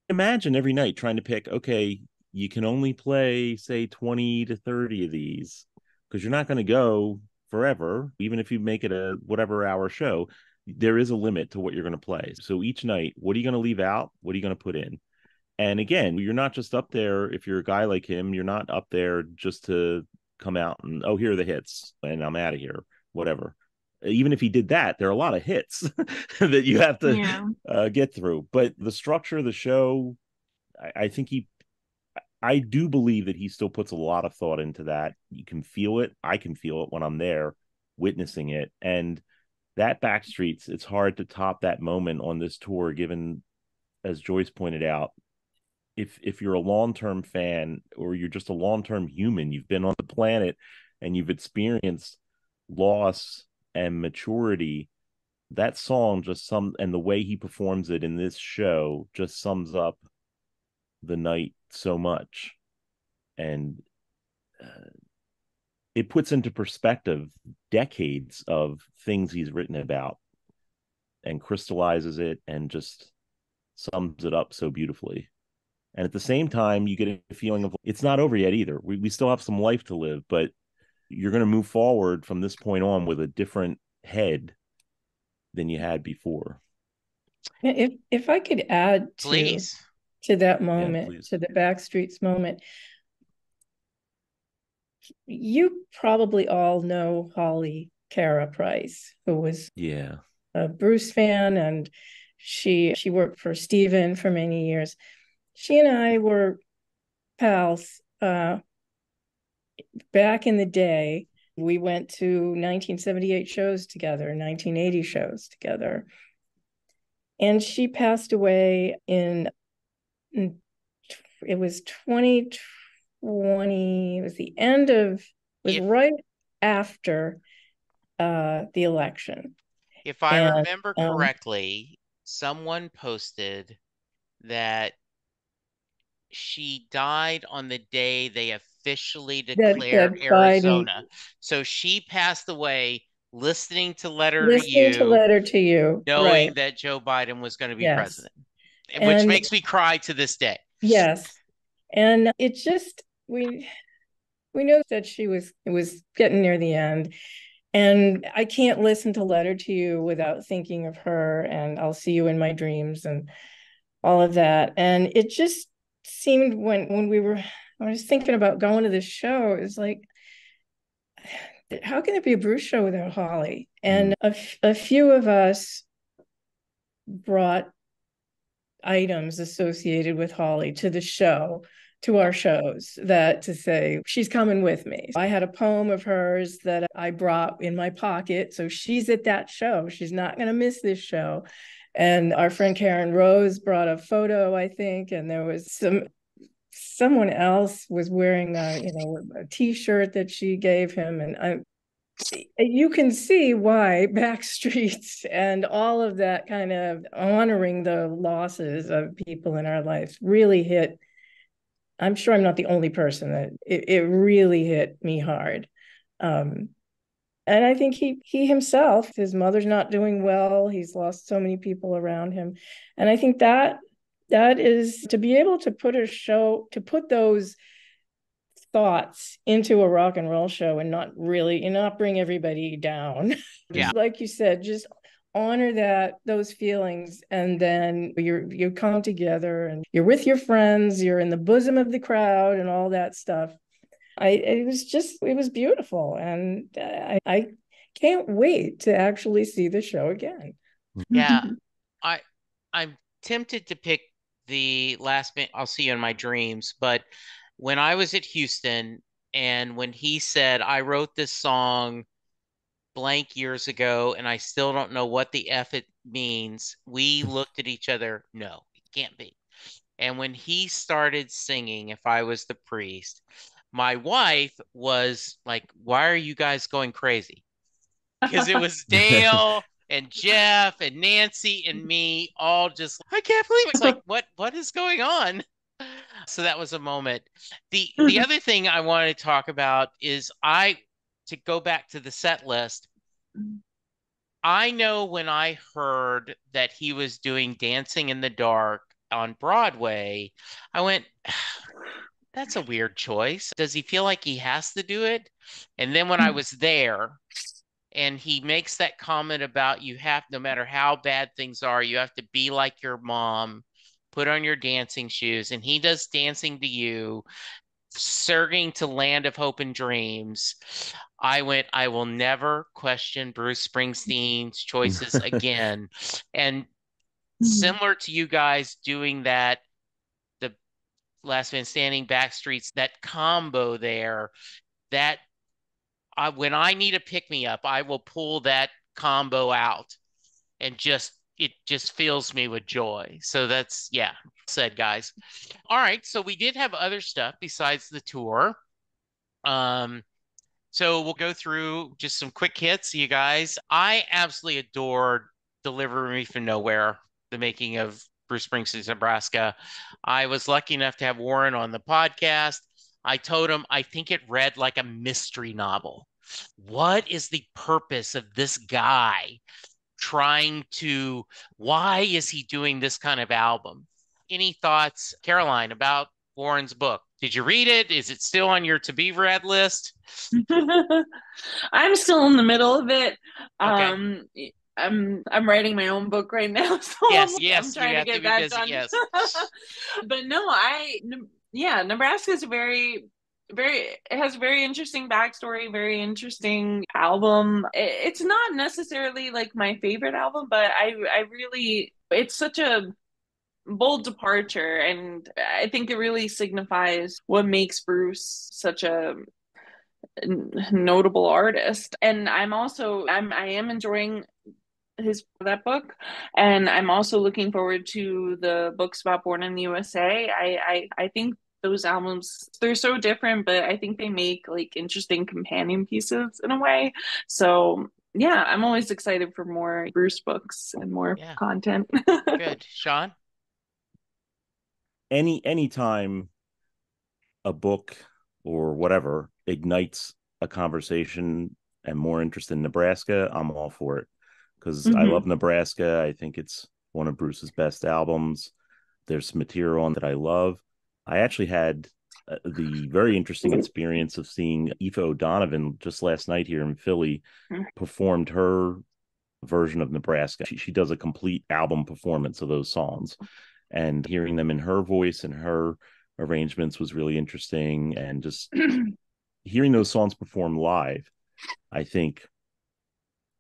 imagine every night trying to pick, okay, you can only play, say, 20 to 30 of these because you're not going to go forever. Even if you make it a whatever hour show, there is a limit to what you're going to play. So each night, what are you going to leave out? What are you going to put in? And again, you're not just up there, if you're a guy like him, you're not up there just to come out and, oh, here are the hits and I'm out of here, whatever. Even if he did that, there are a lot of hits that you have to get through. But the structure of the show, I think I do believe that he still puts a lot of thought into that. You can feel it. I can feel it when I'm there witnessing it. And that Backstreets, it's hard to top that moment on this tour, given, as Joyce pointed out, if you're a long-term fan or you're just a long-term human, you've been on the planet and you've experienced loss and maturity, that song and the way he performs it in this show just sums up the night so much. And it puts into perspective decades of things he's written about and crystallizes it and just sums it up so beautifully. And at the same time, you get a feeling of it's not over yet either. We still have some life to live, but you're going to move forward from this point on with a different head than you had before. If I could add Please. to that Yeah, moment, please. to the Backstreets moment, you probably all know Holly Cara Price, who was a Bruce fan, and she worked for Steven for many years. She and I were pals back in the day. We went to 1978 shows together, 1980 shows together. And she passed away it was 2020. It was the end of, right after the election. If I remember correctly, someone posted that she died on the day they officially declared Arizona. So she passed away listening to Letter to You, knowing that Joe Biden was going to be president, which makes me cry to this day. Yes. And it just, we know that it was getting near the end. And I can't listen to Letter to You without thinking of her and I'll See You in My Dreams and all of that. And it just seemed when I was thinking about going to this show, it was like, how can it be a Bruce show without Holly? And a few of us brought items associated with Holly to the show, to our shows, that to say, she's coming with me. I had a poem of hers that I brought in my pocket. So she's at that show. She's not going to miss this show. And our friend Karen Rose brought a photo, I think, and there was someone else was wearing a T-shirt that she gave him. And you can see why Backstreets and all of that kind of honoring the losses of people in our lives really hit. I'm sure I'm not the only person that it really hit me hard. And I think he himself, his mother's not doing well. He's lost so many people around him. And I think that is to be able to put those thoughts into a rock and roll show and not bring everybody down. Just like you said, just honor those feelings, and then you come together and you're with your friends, you're in the bosom of the crowd and all that stuff. It was beautiful, and I can't wait to actually see the show again. Yeah, I'm tempted to pick the last bit, I'll See You in My Dreams, but when I was at Houston and when he said, I wrote this song blank years ago and I still don't know what the F it means, we looked at each other, no, it can't be. And when he started singing If I Was the Priest, my wife was like, why are you guys going crazy? Because it was Dale and Jeff and Nancy and me all just, I can't believe it. It's like, what is going on? So that was a moment. The other thing I wanted to talk about is to go back to the set list. I know when I heard that he was doing Dancing in the Dark on Broadway, I went, that's a weird choice. Does he feel like he has to do it? And then when I was there, and he makes that comment about no matter how bad things are, you have to be like your mom, put on your dancing shoes. And he does Dancing to You, surging to Land of Hope and Dreams. I will never question Bruce Springsteen's choices again. And similar to you guys doing that, the Last Man Standing, Backstreets, that combo there, when I need a pick-me-up, I will pull that combo out and it just fills me with joy. So that's, said, guys. All right, so we did have other stuff besides the tour. So we'll go through just some quick hits, you guys. I absolutely adored Deliver Me From Nowhere, the making of Bruce Springsteen's Nebraska. I was lucky enough to have Warren on the podcast. I told him I think it read like a mystery novel. What is the purpose of this guy why is he doing this kind of album? any thoughts, Caroline, about Warren's book? Did you read it? Is it still on your to be read list? I'm still in the middle of it. Okay. I'm writing my own book right now, so Yes, I'm yes, you trying to have to get be that busy. done. Yes. But no, yeah, Nebraska is it has a very interesting backstory, very interesting album. It's not necessarily like my favorite album, but I really, it's such a bold departure, and I think it really signifies what makes Bruce such a notable artist. And I am enjoying his that book, and I'm also looking forward to the books about Born in the USA. I think those albums, they're so different, but I think they make like interesting companion pieces in a way. So yeah, I'm always excited for more Bruce books and more Yeah. content. Good. Sean? Anytime a book or whatever ignites a conversation and more interest in Nebraska, I'm all for it, because I love Nebraska. I think it's one of Bruce's best albums. There's some material on that I love. I actually had the very interesting experience of seeing Aoife O'Donovan just last night here in Philly, performed her version of Nebraska. She does a complete album performance of those songs, and hearing them in her voice and her arrangements was really interesting. And just hearing those songs performed live, I think,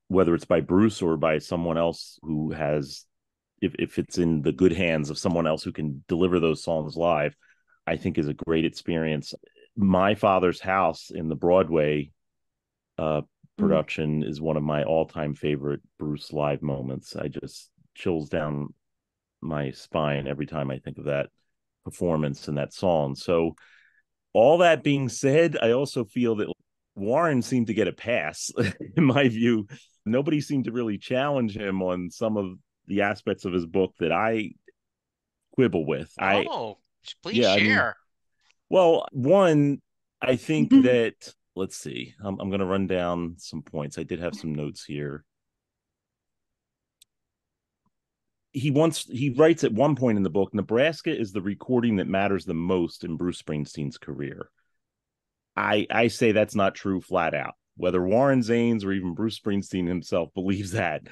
whether it's by Bruce or by someone else who has, if it's in the good hands of someone else who can deliver those songs live, I think is a great experience. My Father's House in the Broadway production is one of my all-time favorite Bruce live moments. I just chills down my spine every time I think of that performance and that song. So all that being said, I also feel that Warren seemed to get a pass in my view. Nobody seemed to really challenge him on some of the aspects of his book that I quibble with. Please share. Well, one, I think that, let's see, I'm going to run down some points. I did have some notes here. He writes at one point in the book, Nebraska is the recording that matters the most in Bruce Springsteen's career. I say that's not true flat out. Whether Warren Zanes or even Bruce Springsteen himself believes that,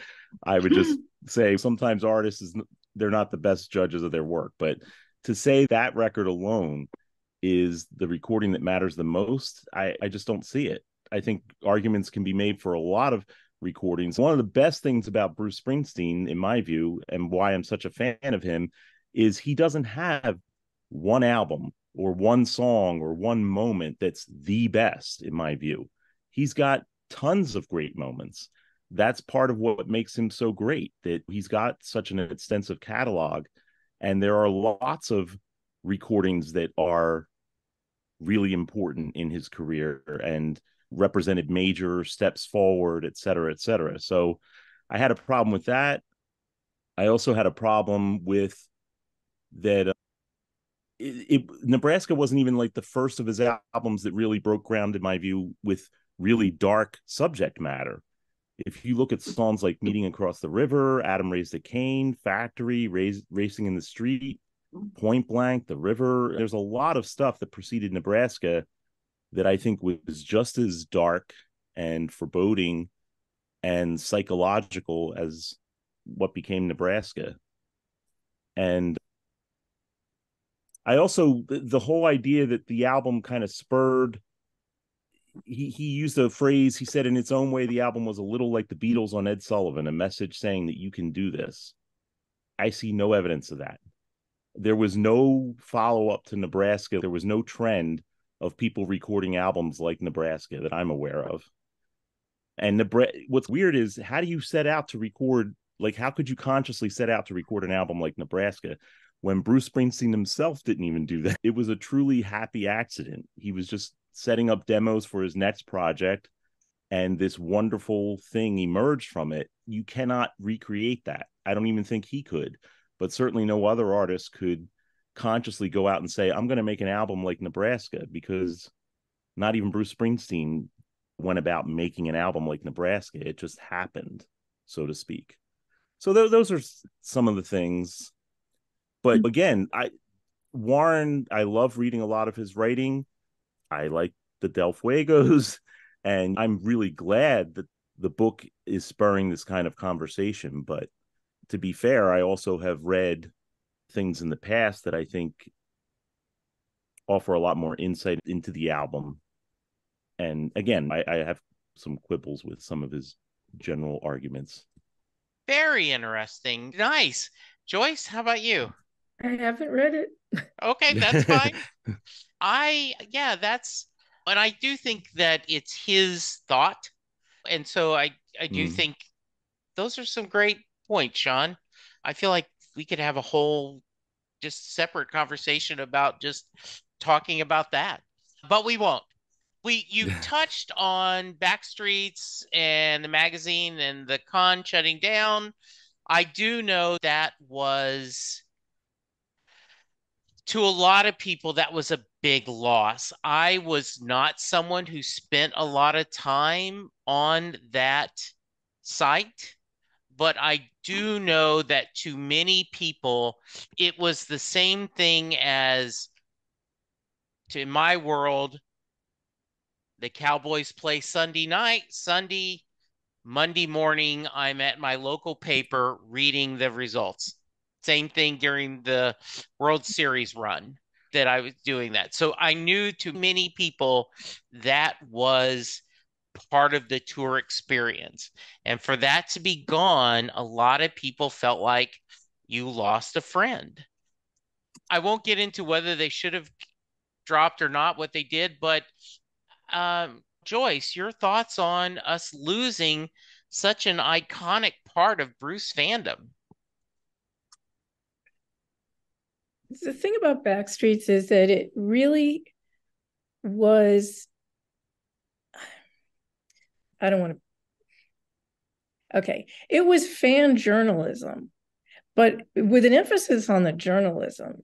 I would just say sometimes artists, they're not the best judges of their work. But to say that record alone is the recording that matters the most, I just don't see it. I think arguments can be made for a lot of recordings. One of the best things about Bruce Springsteen, in my view, and why I'm such a fan of him, is he doesn't have one album or one song or one moment that's the best, in my view. He's got tons of great moments. That's part of what makes him so great, that he's got such an extensive catalog. And there are lots of recordings that are really important in his career and represented major steps forward, et cetera, et cetera. So I had a problem with that. I also had a problem with that Nebraska wasn't even like the first of his albums that really broke ground, in my view, with really dark subject matter. If you look at songs like Meeting Across the River, Adam Raised a Cane, Factory, Racing in the Street, Point Blank, The River, there's a lot of stuff that preceded Nebraska that I think was just as dark and foreboding and psychological as what became Nebraska. And I also, the whole idea that the album kind of spurred, he used a phrase, he said, in its own way, the album was a little like the Beatles on Ed Sullivan, a message saying that you can do this. I see no evidence of that. There was no follow-up to Nebraska. There was no trend of people recording albums like Nebraska that I'm aware of. And what's weird is, how do you set out to record, like, how could you consciously set out to record an album like Nebraska when Bruce Springsteen himself didn't even do that? It was a truly happy accident. He was just setting up demos for his next project, and this wonderful thing emerged from it. You cannot recreate that. I don't even think he could, but certainly no other artist could consciously go out and say, I'm going to make an album like Nebraska, because not even Bruce Springsteen went about making an album like Nebraska. It just happened, so to speak. So those are some of the things. But again, Warren, I love reading a lot of his writing. I like the Del Fuegos, and I'm really glad that the book is spurring this kind of conversation. But to be fair, I also have read things in the past that I think offer a lot more insight into the album. And again, I have some quibbles with some of his general arguments. Very interesting. Nice. Joyce, how about you? I haven't read it. Okay, that's fine. And I do think that it's his thought. And so I do think those are some great points, Sean. I feel like we could have a whole just separate conversation about just talking about that, but we won't. You touched on Backstreets and the magazine and the con shutting down. I do know that was, to a lot of people, that was a big loss. I was not someone who spent a lot of time on that site, but I do know that to many people, it was the same thing as, to my world, the Cowboys play Sunday night, Monday morning, I'm at my local paper reading the results. Same thing during the World Series run that I was doing that. So I knew, to many people, that was part of the tour experience. And for that to be gone, a lot of people felt like you lost a friend. I won't get into whether they should have dropped or not what they did, but Joyce, your thoughts on us losing such an iconic part of Bruce fandom? The thing about Backstreets is that it really was, I don't want to, okay, it was fan journalism, but with an emphasis on the journalism.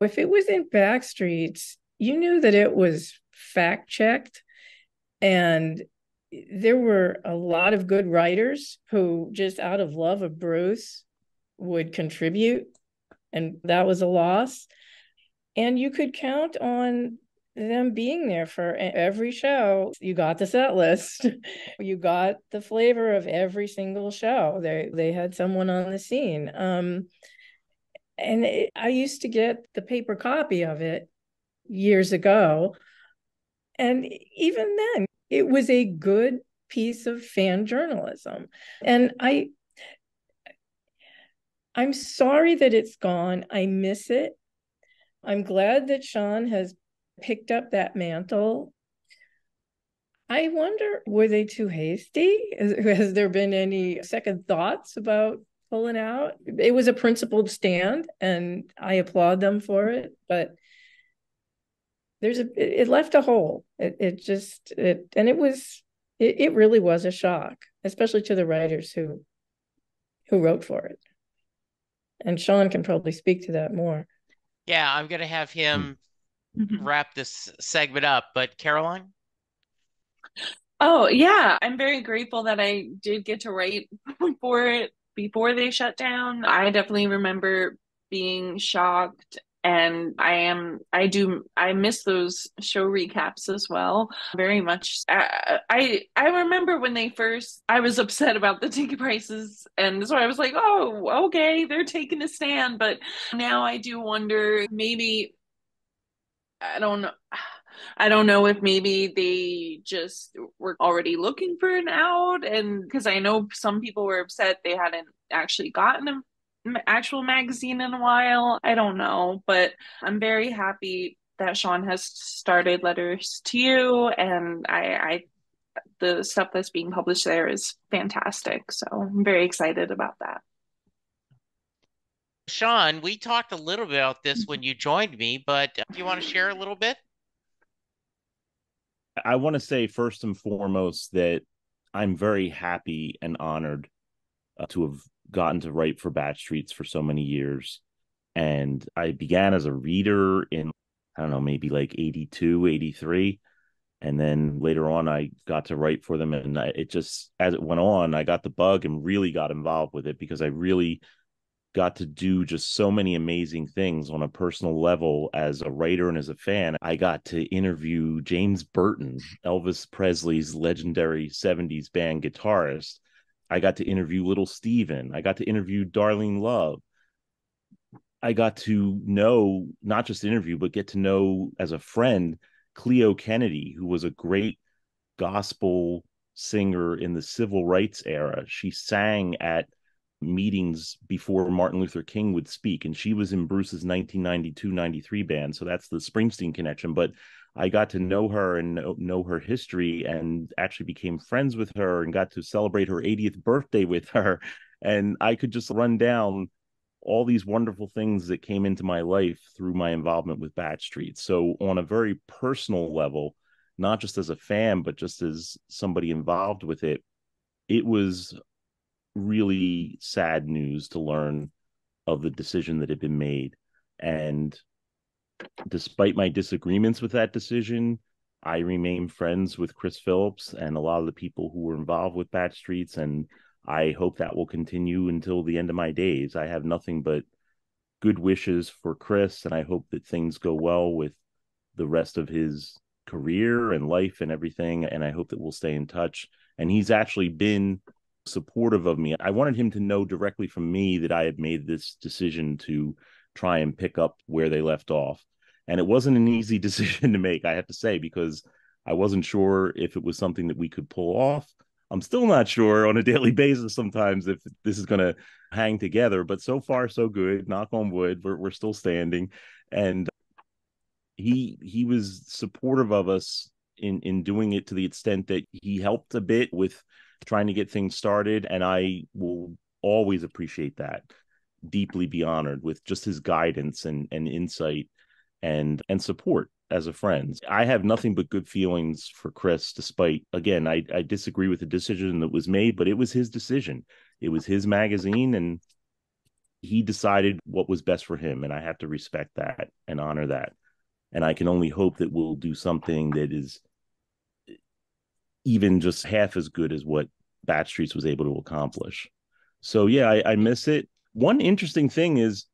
If it was in Backstreets, you knew that it was fact checked, and there were a lot of good writers who, just out of love of Bruce, would contribute, and that was a loss. And you could count on them being there for every show. You got the set list. You got the flavor of every single show. They had someone on the scene. I used to get the paper copy of it years ago. And even then, it was a good piece of fan journalism. And I'm sorry that it's gone. I miss it. I'm glad that Sean has picked up that mantle. I wonder, were they too hasty? Has there been any second thoughts about pulling out? It was a principled stand, and I applaud them for it, but it left a hole. It really was a shock, especially to the writers who wrote for it. And Sean can probably speak to that more. Yeah, I'm going to have him wrap this segment up, but Caroline? Oh, yeah. I'm very grateful that I did get to write before they shut down. I definitely remember being shocked, and I miss those show recaps as well very much. I remember when I was upset about the ticket prices, and so I was like, oh, okay, they're taking a stand. But now I do wonder, maybe, I don't know. I don't know if maybe they just were already looking for an out, and because I know some people were upset they hadn't actually gotten an actual magazine in a while. I don't know, but I'm very happy that Sean has started Letters to You, and the stuff that's being published there is fantastic. So I'm very excited about that. Sean, we talked a little bit about this when you joined me, but do you want to share a little bit? I want to say first and foremost that I'm very happy and honored to have gotten to write for Backstreets for so many years. And I began as a reader in, I don't know, maybe like 82, 83. And then later on, I got to write for them. And it just, as it went on, I got the bug and really got involved with it because I really got to do just so many amazing things on a personal level as a writer and as a fan. I got to interview James Burton, Elvis Presley's legendary 70s band guitarist. I got to interview Little Steven. I got to interview Darlene Love. I got to know, not just interview, but get to know as a friend, Cleo Kennedy, who was a great gospel singer in the civil rights era. She sang at meetings before Martin Luther King would speak, and she was in Bruce's 1992-93 band. So that's the Springsteen connection. But I got to know her and know her history, and actually became friends with her and got to celebrate her 80th birthday with her. And I could just run down all these wonderful things that came into my life through my involvement with Backstreet. So on a very personal level, not just as a fan, but just as somebody involved with it, it was really sad news to learn of the decision that had been made. And despite my disagreements with that decision, I remain friends with Chris Phillips and a lot of the people who were involved with Backstreets, and I hope that will continue until the end of my days. I have nothing but good wishes for Chris, and I hope that things go well with the rest of his career and life and everything. And I hope that we'll stay in touch. And he's actually been supportive of me. I wanted him to know directly from me that I had made this decision to try and pick up where they left off. And it wasn't an easy decision to make, I have to say, because I wasn't sure if it was something that we could pull off. I'm still not sure on a daily basis sometimes if this is going to hang together, but so far so good. Knock on wood, we're still standing. And he was supportive of us in doing it, to the extent that he helped a bit with trying to get things started, and I will always appreciate that, deeply be honored with just his guidance and insight and support as a friend. I have nothing but good feelings for Chris, despite, again, I disagree with the decision that was made, but it was his decision. It was his magazine, and he decided what was best for him, and I have to respect that and honor that. And I can only hope that we'll do something that is even just half as good as what Backstreets was able to accomplish. So yeah, I miss it. One interesting thing is,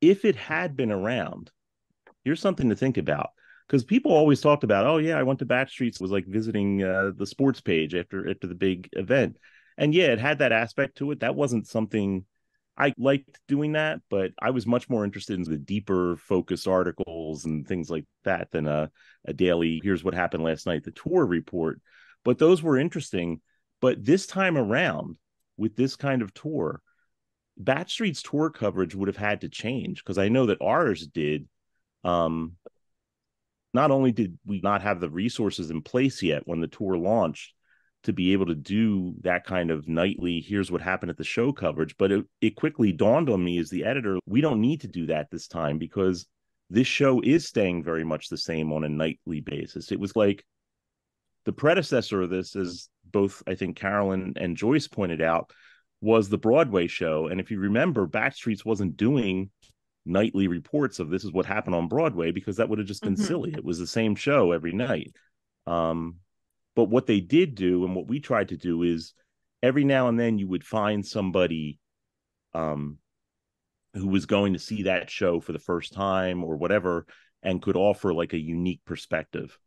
if it had been around, here's something to think about, because people always talked about, oh yeah, I went to Backstreets, was like visiting the sports page after the big event. And yeah, it had that aspect to it. That wasn't something I liked doing, that, but I was much more interested in the deeper focus articles and things like that than a daily, here's what happened last night, the tour report. But those were interesting. But this time around, with this kind of tour, Backstreet's tour coverage would have had to change, because I know that ours did. Not only did we not have the resources in place yet when the tour launched to be able to do that kind of nightly, here's what happened at the show coverage, but it quickly dawned on me as the editor, we don't need to do that this time, because this show is staying very much the same on a nightly basis. It was like the predecessor of this, as both I think Carolyn and Joyce pointed out, was the Broadway show. And if you remember, Backstreets wasn't doing nightly reports of this is what happened on Broadway, because that would have just been silly. It was the same show every night. But what they did do, and what we tried to do, is every now and then you would find somebody who was going to see that show for the first time or whatever, and could offer like a unique perspective.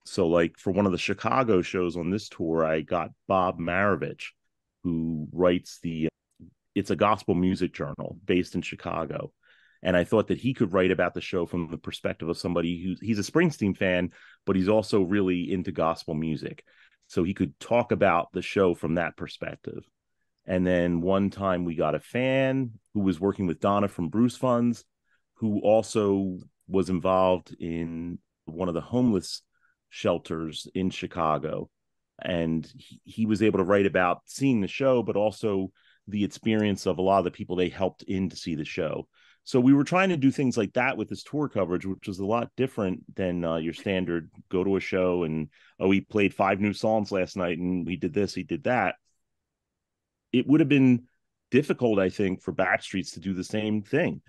So like for one of the Chicago shows on this tour, I got Bob Maravich, who writes it's a gospel music journal based in Chicago. And I thought that he could write about the show from the perspective of somebody he's a Springsteen fan, but he's also really into gospel music. So he could talk about the show from that perspective. And then one time we got a fan who was working with Donna from Bruce Funds, who also was involved in one of the homeless shelters in Chicago. And he was able to write about seeing the show, but also the experience of a lot of the people they helped in to see the show. So we were trying to do things like that with this tour coverage, which was a lot different than your standard go to a show and, oh, he played 5 new songs last night and he did this, he did that. It would have been difficult, I think, for Backstreets to do the same thing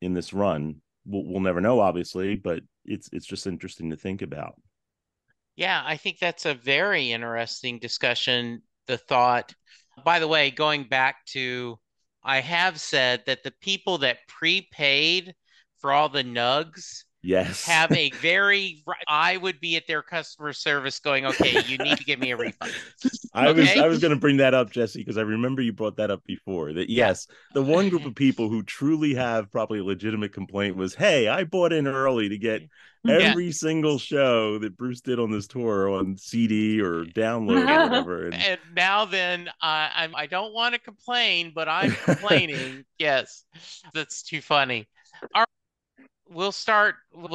in this run. We'll never know, obviously, but it's just interesting to think about. Yeah, I think that's a very interesting discussion. The thought, by the way, going back to I have said that the people that prepaid for all the nugs Yes. have a very, I would be at their customer service going, okay, you need to give me a refund. I Okay. was going to bring that up, Jesse, because I remember you brought that up before. That yes, the one group of people who truly have probably a legitimate complaint was, "Hey, I bought in early to get every single show that Bruce did on this tour on CD or download or whatever." And now then, I don't want to complain, but I'm complaining. Yes, that's too funny. All right, we'll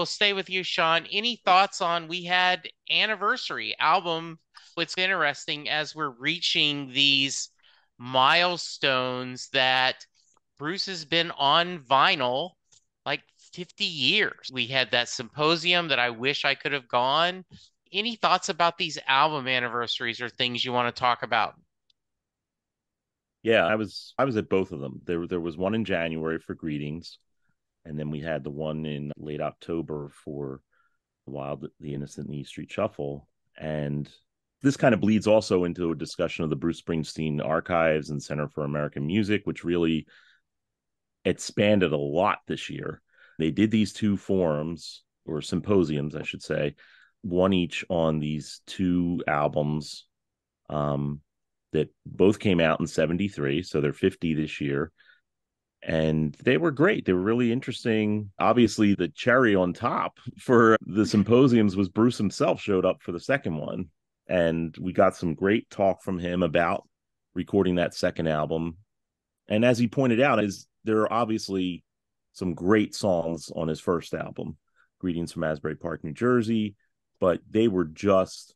stay with you, Sean. Any thoughts on, we had anniversary album? What's interesting as we're reaching these milestones that Bruce has been on vinyl like 50 years. We had that symposium that I wish I could have gone. Any thoughts about these album anniversaries or things you want to talk about? Yeah, I was at both of them. There was one in January for Greetings, and then we had the one in late October for Wild, the Innocent, and the E Street Shuffle. And this kind of bleeds also into a discussion of the Bruce Springsteen Archives and Center for American Music, which really expanded a lot this year. They did these two forums, or symposiums, I should say, one each on these two albums that both came out in 73. So they're 50 this year. And they were great. They were really interesting. Obviously, the cherry on top for the symposiums was Bruce himself showed up for the second one. And we got some great talk from him about recording that second album. And as he pointed out, there are obviously some great songs on his first album, Greetings from Asbury Park, New Jersey, but they were just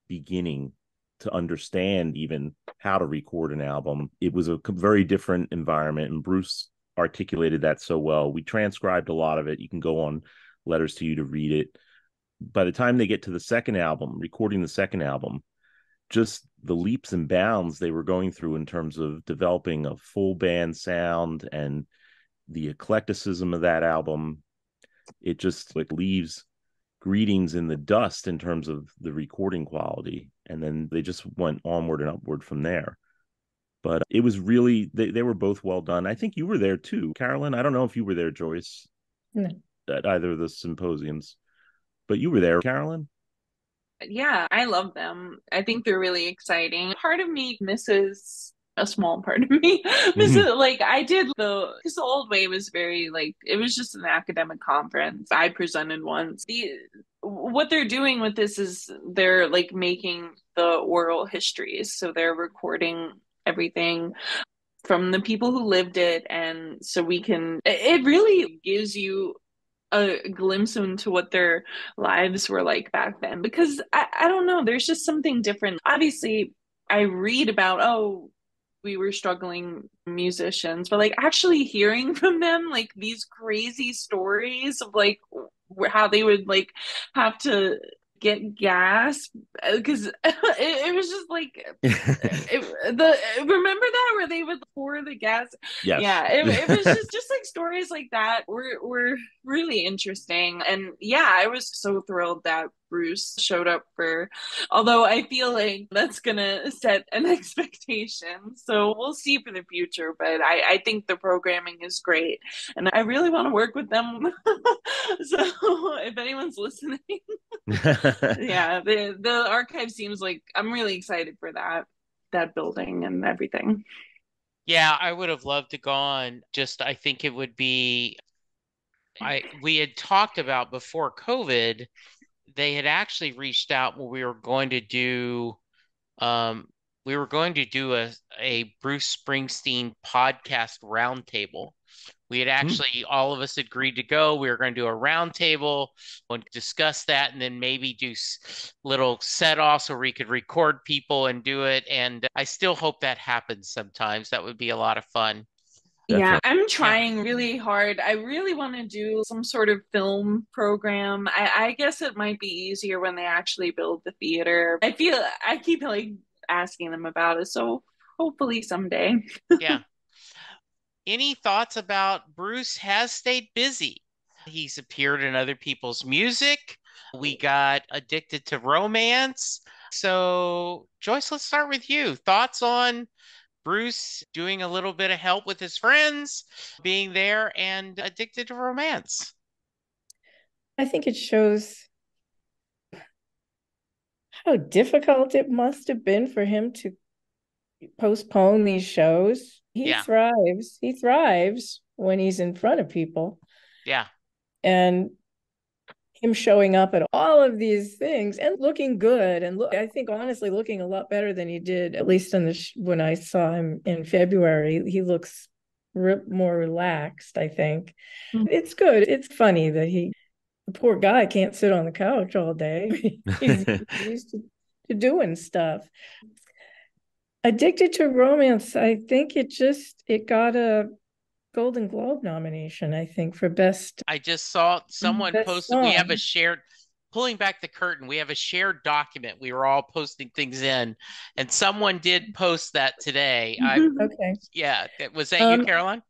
beginning to understand even how to record an album. It was a very different environment, and Bruce articulated that so well. We transcribed a lot of it. You can go on Letters to You to read it. By the time they get to the second album, recording the second album, just the leaps and bounds they were going through in terms of developing a full band sound and the eclecticism of that album, it just like leaves Greetings in the dust in terms of the recording quality. And then they just went onward and upward from there. But it was really, they were both well done. I think you were there too, Carolyn. I don't know if you were there, Joyce, No. at either of the symposiums, but you were there, Carolyn. Yeah, I love them. I think they're really exciting. Part of me misses, a small part of me misses, like I did because the old way was very like, it was just an academic conference. I presented once. What they're doing with this is they're like making the oral histories. So they're recording everything from the people who lived it. And so it really gives you a glimpse into what their lives were like back then, because I don't know, there's just something different. Obviously I read about, oh, we were struggling musicians, but like actually hearing from them like these crazy stories of like how they would like have to get gas because it was just like remember that where they would pour the gas. Yes. Yeah, it was just like stories like that were really interesting. And yeah, I was so thrilled that Bruce showed up for, although I feel like that's gonna set an expectation, so we'll see for the future. But I think the programming is great and I really want to work with them. So if anyone's listening, yeah, the archive seems like, I'm really excited for that building and everything. Yeah, I would have loved to go on. Just I think it would be, we had talked about before COVID, they had actually reached out where um we were going to do a Bruce Springsteen podcast roundtable. We had actually, all of us agreed to go. We were going to do a roundtable and discuss that, and then maybe do little set offs where we could record people and do it. And I still hope that happens sometimes. That would be a lot of fun. Yeah, I'm trying really hard. I really want to do some sort of film program. I guess it might be easier when they actually build the theater. I keep like asking them about it, so hopefully someday. Yeah. Any thoughts about Bruce has stayed busy? He's appeared in other people's music. We got Addicted to Romance. So, Joyce, let's start with you. Thoughts on Bruce doing a little bit of help with his friends, being there, and addicted to romance. I think it shows how difficult it must have been for him to postpone these shows. He Yeah. thrives. He thrives when he's in front of people. Yeah. And him showing up at all of these things and looking good, and I think honestly looking a lot better than he did, at least in when I saw him in February. He looks more relaxed, I think. It's good. It's funny that the poor guy can't sit on the couch all day. He's used to doing stuff. Addicted to Romance, I think it got a Golden Globe nomination, I think, for best. I just saw someone posted, we have a shared, pulling back the curtain, we have a shared document. We were all posting things in, and someone did post that today. Okay. Yeah. Was that you, Caroline?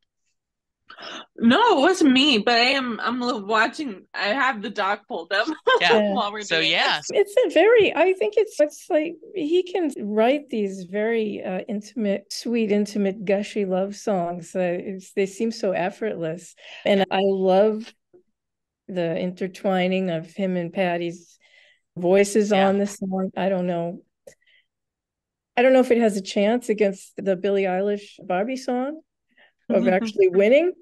No, it wasn't me, but I'm watching. I have the doc pulled up while we're doing this. It's I think it's like he can write these very intimate, sweet, intimate, gushy love songs. They seem so effortless. And I love the intertwining of him and Patty's voices on the song. I don't know if it has a chance against the Billie Eilish Barbie song of actually winning.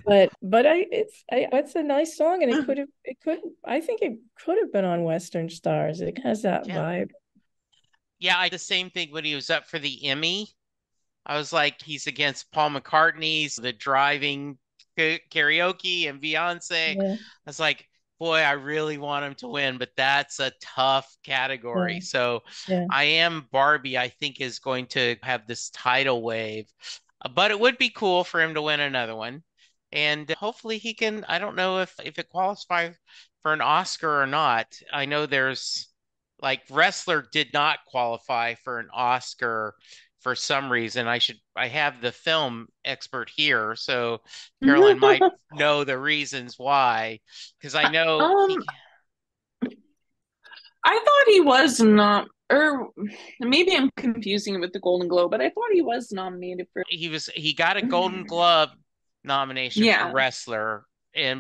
But it's a nice song, and I think it could have been on Western Stars. It has that vibe. Yeah, I did the same thing when he was up for the Emmy. I was like, he's against Paul McCartney's The Driving Karaoke and Beyonce. I was like, boy, I really want him to win, but that's a tough category. So I am Barbie, I think, is going to have this tidal wave. But it would be cool for him to win another one. And hopefully he can, I don't know if it qualifies for an Oscar or not. I know there's like Wrestler did not qualify for an Oscar for some reason. I have the film expert here, so Caroline might know the reasons why, because I know I thought he was not, or maybe I'm confusing it with the Golden Globe, but I thought he was nominated for. He got a Golden Globe nomination for Wrestler,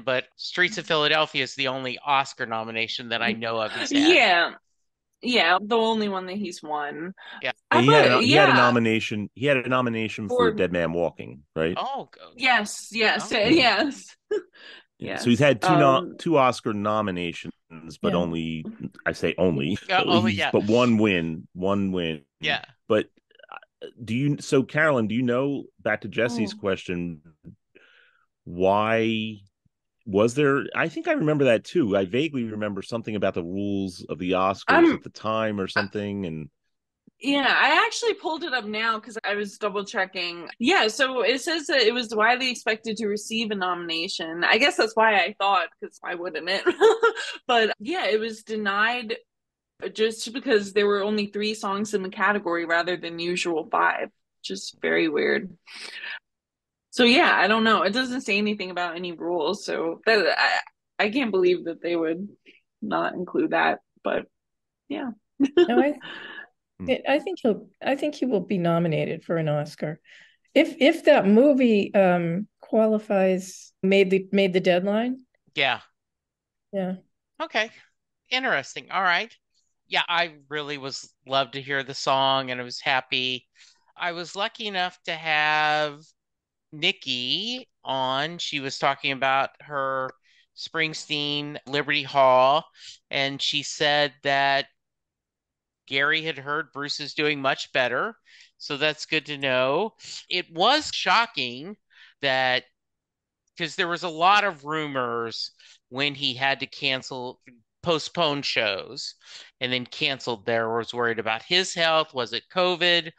but Streets of Philadelphia is the only Oscar nomination that I know of he's had. Yeah, the only one that he's won. Yeah, he had a nomination. He had a nomination for Dead Man Walking, right? Oh, yes. Yeah. So he's had two Oscar nominations, but only, I say only, but one win. Yeah. But Carolyn, do you know, back to Jesse's question, why was there? I think I remember that too. I vaguely remember something about the rules of the Oscars at the time or something. And yeah, I actually pulled it up now because I was double checking. Yeah, so it says that it was widely expected to receive a nomination. I guess that's why I thought, because why wouldn't it? But yeah, it was denied just because there were only 3 songs in the category rather than usual 5, which is very weird. So yeah, I don't know. It doesn't say anything about any rules, so I can't believe that they would not include that. But yeah. No, I think he will be nominated for an Oscar if that movie qualifies, made the deadline. Yeah. Okay, interesting. All right. Yeah, I really loved to hear the song, and I was happy. I was lucky enough to have Nikki on. She was talking about her Springsteen Liberty Hall, and she said that Gary had heard Bruce is doing much better. So that's good to know. It was shocking that, because there was a lot of rumors when he had to postpone shows and then canceled. There was worried about his health. Was it COVID?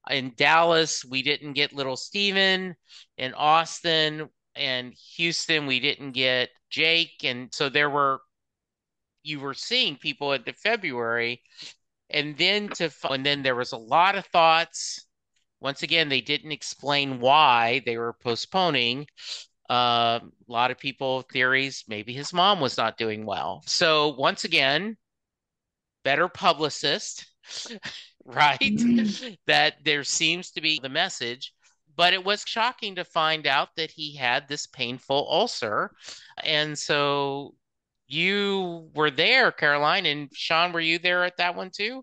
In Dallas, we didn't get Little Steven. In Austin and Houston, we didn't get Jake. And so you were seeing people at the February. And then there was a lot of thoughts. Once again, they didn't explain why they were postponing. A lot of people theories, maybe his mom was not doing well. So once again, better publicist. right? That there seems to be the message. But it was shocking to find out that he had this painful ulcer. And so you were there, Caroline, and Sean, were you there at that one too?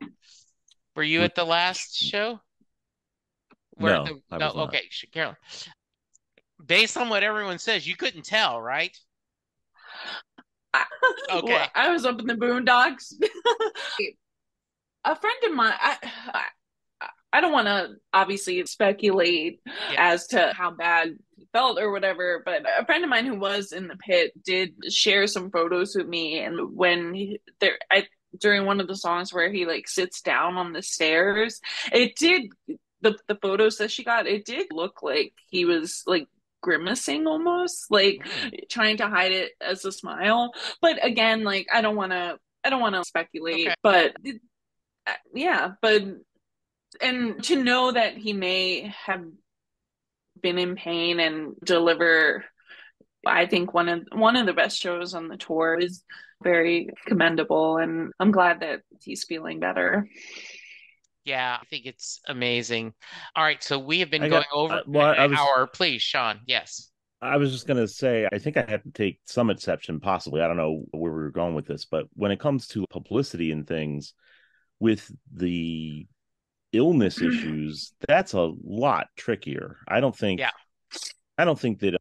Were you at the last show? No, I No, was not. okay, Caroline. Based on what everyone says, you couldn't tell, right? Okay. Well, I was up in the boondocks. A friend of mine, I don't want to obviously speculate as to how bad he felt or whatever, but a friend of mine who was in the pit did share some photos with me. And during one of the songs where he like sits down on the stairs, it did, the photos that she got, it did look like he was like grimacing almost, like trying to hide it as a smile. But again, like I don't want to speculate, but yeah, but and to know that he may have been in pain and deliver, I think one of the best shows on the tour is very commendable, and I'm glad that he's feeling better. Yeah, I think it's amazing. All right, so we have been going over an hour. Please, Sean. Yes. I was just going to say, I think I have to take some exception, possibly. I don't know where we were going with this, but when it comes to publicity and things with the illness issues, that's a lot trickier. I don't think that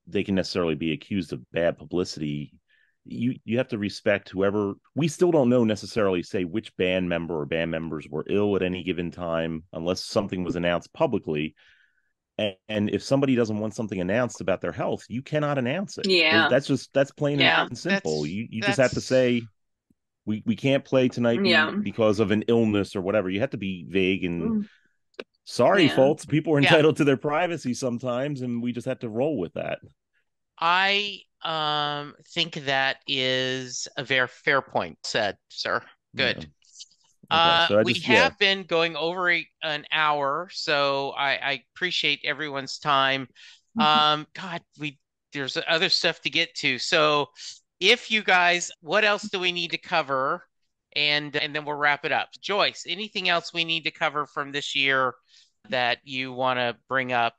they can necessarily be accused of bad publicity. You have to respect whoever. We still don't know necessarily, say, which band member or band members were ill at any given time, unless something was announced publicly. And if somebody doesn't want something announced about their health, you cannot announce it. Yeah, that's plain and simple. You just have to say we can't play tonight because of an illness or whatever. You have to be vague and sorry, folks. People are entitled to their privacy sometimes, and we just have to roll with that. I think that is a very fair point said, sir. Good. Yeah. Okay, we have been going over an hour, so I appreciate everyone's time. God, there's other stuff to get to. So if you guys, what else do we need to cover? And then we'll wrap it up. Joyce, anything else we need to cover from this year that you want to bring up?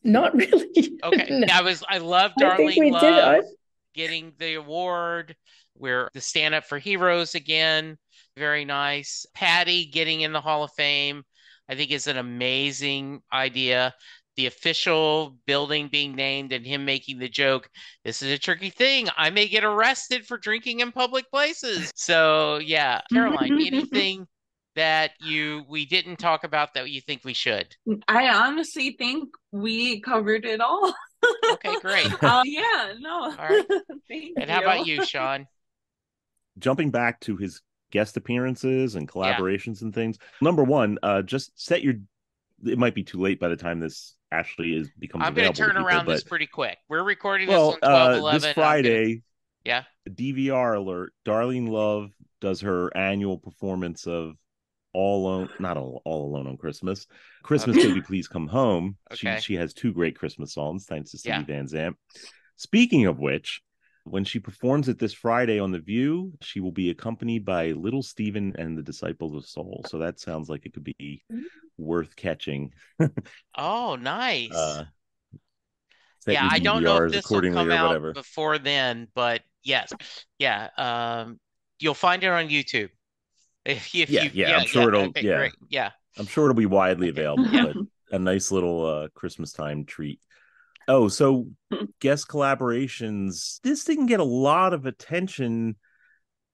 Not really. Okay. No. I love Darlene Love getting the award. We're the Stand Up for Heroes again. Very nice. Patty getting in the Hall of Fame, I think, is an amazing idea. The official building being named and him making the joke, this is a tricky thing. I may get arrested for drinking in public places. So yeah, Caroline, anything that we didn't talk about that you think we should? I honestly think we covered it all. Okay, great. Yeah, no. All right. And how about you, Sean? Jumping back to his guest appearances and collaborations and things. Number one, just set your. It might be too late by the time this actually becomes available. I'm going to turn around this pretty quick. We're recording this on 12/11. This Friday. DVR alert. Darlene Love does her annual performance of not all alone on Christmas. Baby Please Come Home. Okay. She has two great Christmas songs, thanks to Stevie Van Zandt. Speaking of which, when she performs it this Friday on The View, she will be accompanied by Little Steven and the Disciples of Soul. So that sounds like it could be worth catching. Oh, nice. I don't know if this will come out before then, but yes. Yeah. You'll find it on YouTube. I'm sure it'll. Okay, great. Yeah, I'm sure it'll be widely available. But a nice little Christmas time treat. Oh, so guest collaborations. This didn't get a lot of attention,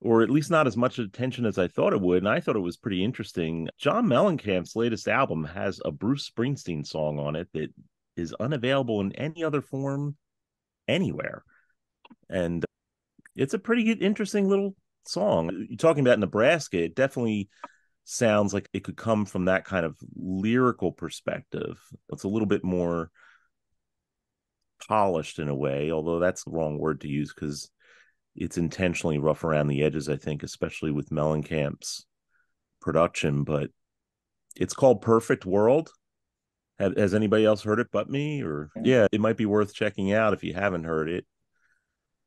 or at least not as much attention as I thought it would. And I thought it was pretty interesting. John Mellencamp's latest album has a Bruce Springsteen song on it that is unavailable in any other form anywhere, and it's a pretty interesting little song. You're talking about Nebraska, it definitely sounds like it could come from that kind of lyrical perspective. It's a little bit more polished in a way, although that's the wrong word to use because it's intentionally rough around the edges, I think, especially with Mellencamp's production. But it's called Perfect World. Has anybody else heard it but me? Or it might be worth checking out if you haven't heard it.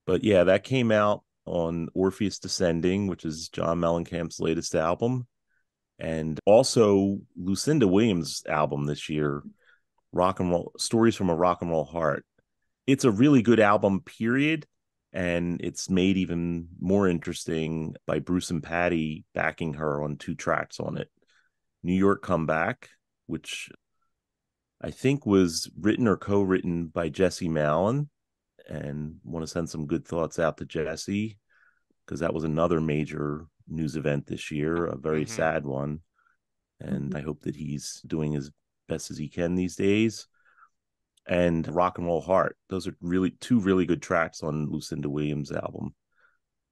But yeah, that came out on Orpheus Descending, which is John Mellencamp's latest album, and also Lucinda Williams' album this year, Rock and Roll Stories from a Rock and Roll Heart. It's a really good album, period. And it's made even more interesting by Bruce and Patty backing her on 2 tracks on it. New York Comeback, which I think was written or co-written by Jesse Malin. And want to send some good thoughts out to Jesse, because that was another major news event this year, a very sad one. And I hope that he's doing as best as he can these days. And Rock and Roll Heart. Those are really 2 really good tracks on Lucinda Williams' album.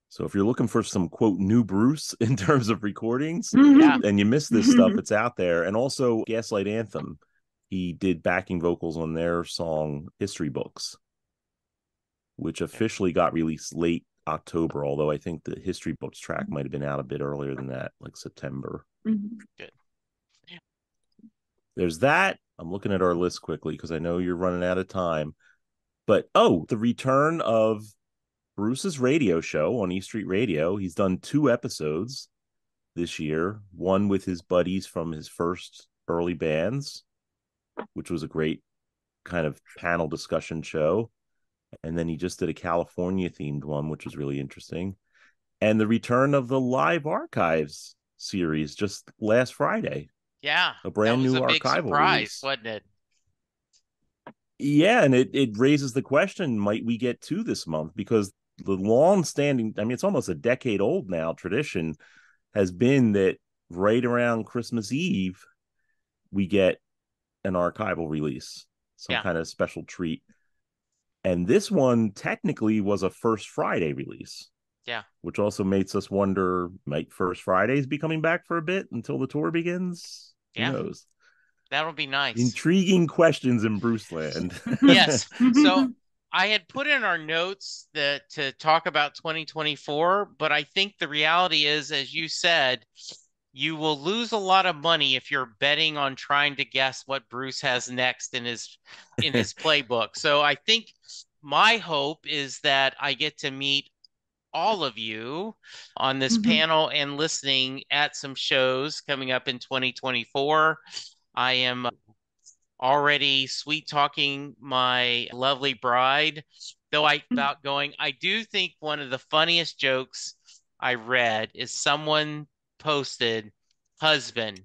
So if you're looking for some, quote, new Bruce in terms of recordings, and you miss this stuff, it's out there. And also Gaslight Anthem. He did backing vocals on their song History Books, which officially got released late October, although I think the History Books track might have been out a bit earlier than that, like September. Good. There's that. I'm looking at our list quickly because I know you're running out of time. But, the return of Bruce's radio show on E Street Radio. He's done 2 episodes this year, one with his buddies from his first early bands, which was a great kind of panel discussion show. And then he just did a California themed one, which was really interesting. And the return of the Live Archives series just last Friday. Yeah. A brand new archival big surprise, release. Wasn't it? Yeah, and it raises the question, might we get 2 this month? Because the long-standing, I mean, it's almost a decade old now, tradition has been that right around Christmas Eve, we get an archival release, some kind of special treat. And this one technically was a First Friday release. Yeah. Which also makes us wonder, might First Fridays be coming back for a bit until the tour begins? Who knows? That'll be nice. Intriguing questions in Bruce Land. Yes. So I had put in our notes that to talk about 2024, but I think the reality is, as you said, you will lose a lot of money if you're betting on trying to guess what Bruce has next in his playbook. So I think my hope is that I get to meet all of you on this panel and listening at some shows coming up in 2024. I am already sweet talking my lovely bride, though I do think one of the funniest jokes I read is someone posted, husband,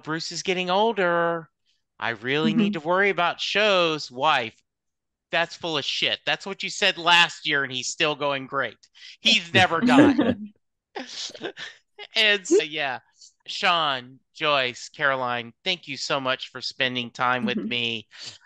Bruce is getting older. I really need to worry about shows. Wife, that's full of shit. That's what you said last year, and he's still going great. He's never died. And so, Sean, Joyce, Caroline, thank you so much for spending time with me.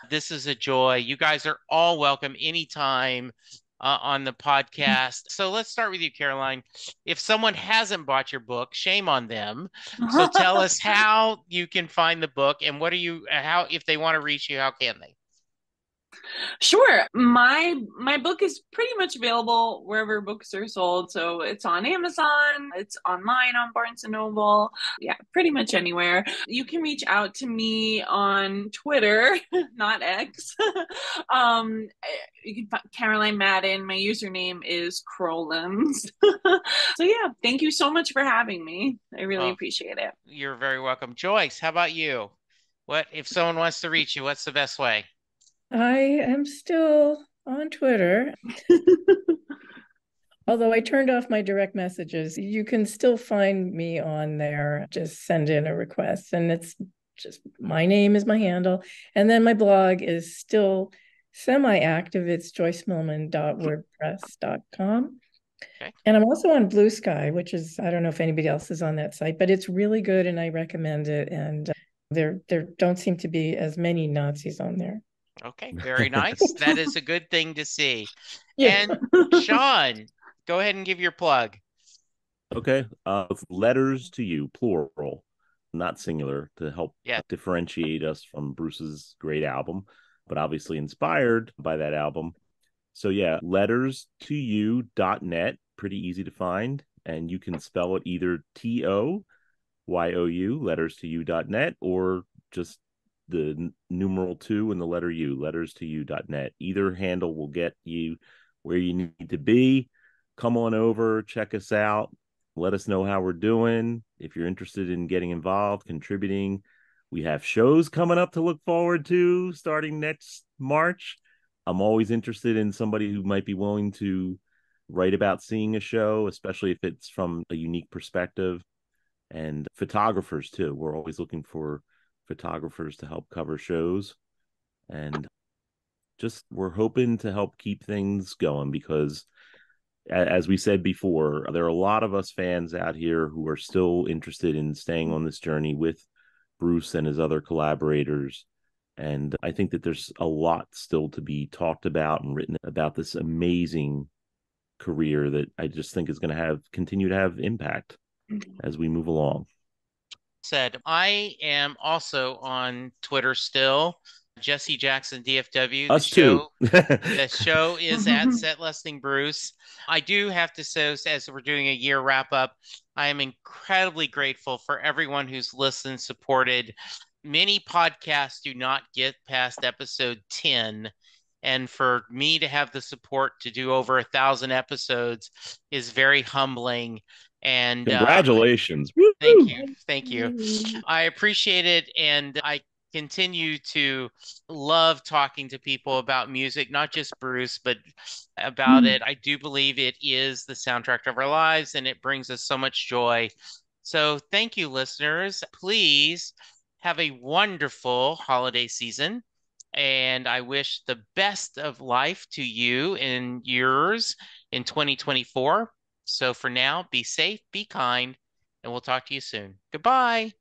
This is a joy. You guys are all welcome anytime on the podcast. So let's start with you, Caroline. If someone hasn't bought your book, shame on them. So tell us how you can find the book, and if they want to reach you, how can they? Sure. My book is pretty much available wherever books are sold. So it's on Amazon, it's online on Barnes and Noble. Yeah, pretty much anywhere. You can reach out to me on Twitter, not X. You can find Caroline Madden. My username is Crolins. So yeah, thank you so much for having me. I really appreciate it. You're very welcome. Joyce, how about you? What if someone wants to reach you? What's the best way? I am still on Twitter. Although I turned off my direct messages, you can still find me on there. Just send in a request, and it's just my name is my handle. And then my blog is still semi-active. It's joycemillman.wordpress.com. Okay. And I'm also on Blue Sky, which is, I don't know if anybody else is on that site, but it's really good and I recommend it. And there don't seem to be as many Nazis on there. Okay, very nice. That is a good thing to see. Yeah. And Sean, go ahead and give your plug. Okay. Letters to You, plural, not singular, to help differentiate us from Bruce's great album, but obviously inspired by that album. So yeah, letterstoyou.net, pretty easy to find. And you can spell it either TOYOU, letterstoyou.net, or just the numeral 2 and the letter U, letterstoyou.net. Either handle will get you where you need to be. come on over, check us out, let us know how we're doing. If you're interested in getting involved, contributing, we have shows coming up to look forward to starting next March. I'm always interested in somebody who might be willing to write about seeing a show, especially if it's from a unique perspective. And photographers too. We're always looking for photographers to help cover shows. And just we're hoping to help keep things going because, as we said before, there are a lot of us fans out here who are still interested in staying on this journey with Bruce and his other collaborators. And I think that there's a lot still to be talked about and written about this amazing career that I just think is going to continue to have impact as we move along. Said, I am also on Twitter still. Jesse Jackson DFW. Us too. The show is at Set Listing Bruce. I do have to say, as we're doing a year wrap up, I am incredibly grateful for everyone who's listened, supported. Many podcasts do not get past episode 10. And for me to have the support to do over 1,000 episodes is very humbling. And congratulations. Thank you. I appreciate it. And I continue to love talking to people about music, not just Bruce, but about it. I do believe it is the soundtrack of our lives, and it brings us so much joy. So thank you, listeners. Please have a wonderful holiday season. And I wish the best of life to you and yours in 2024. So for now, be safe, be kind, and we'll talk to you soon. Goodbye.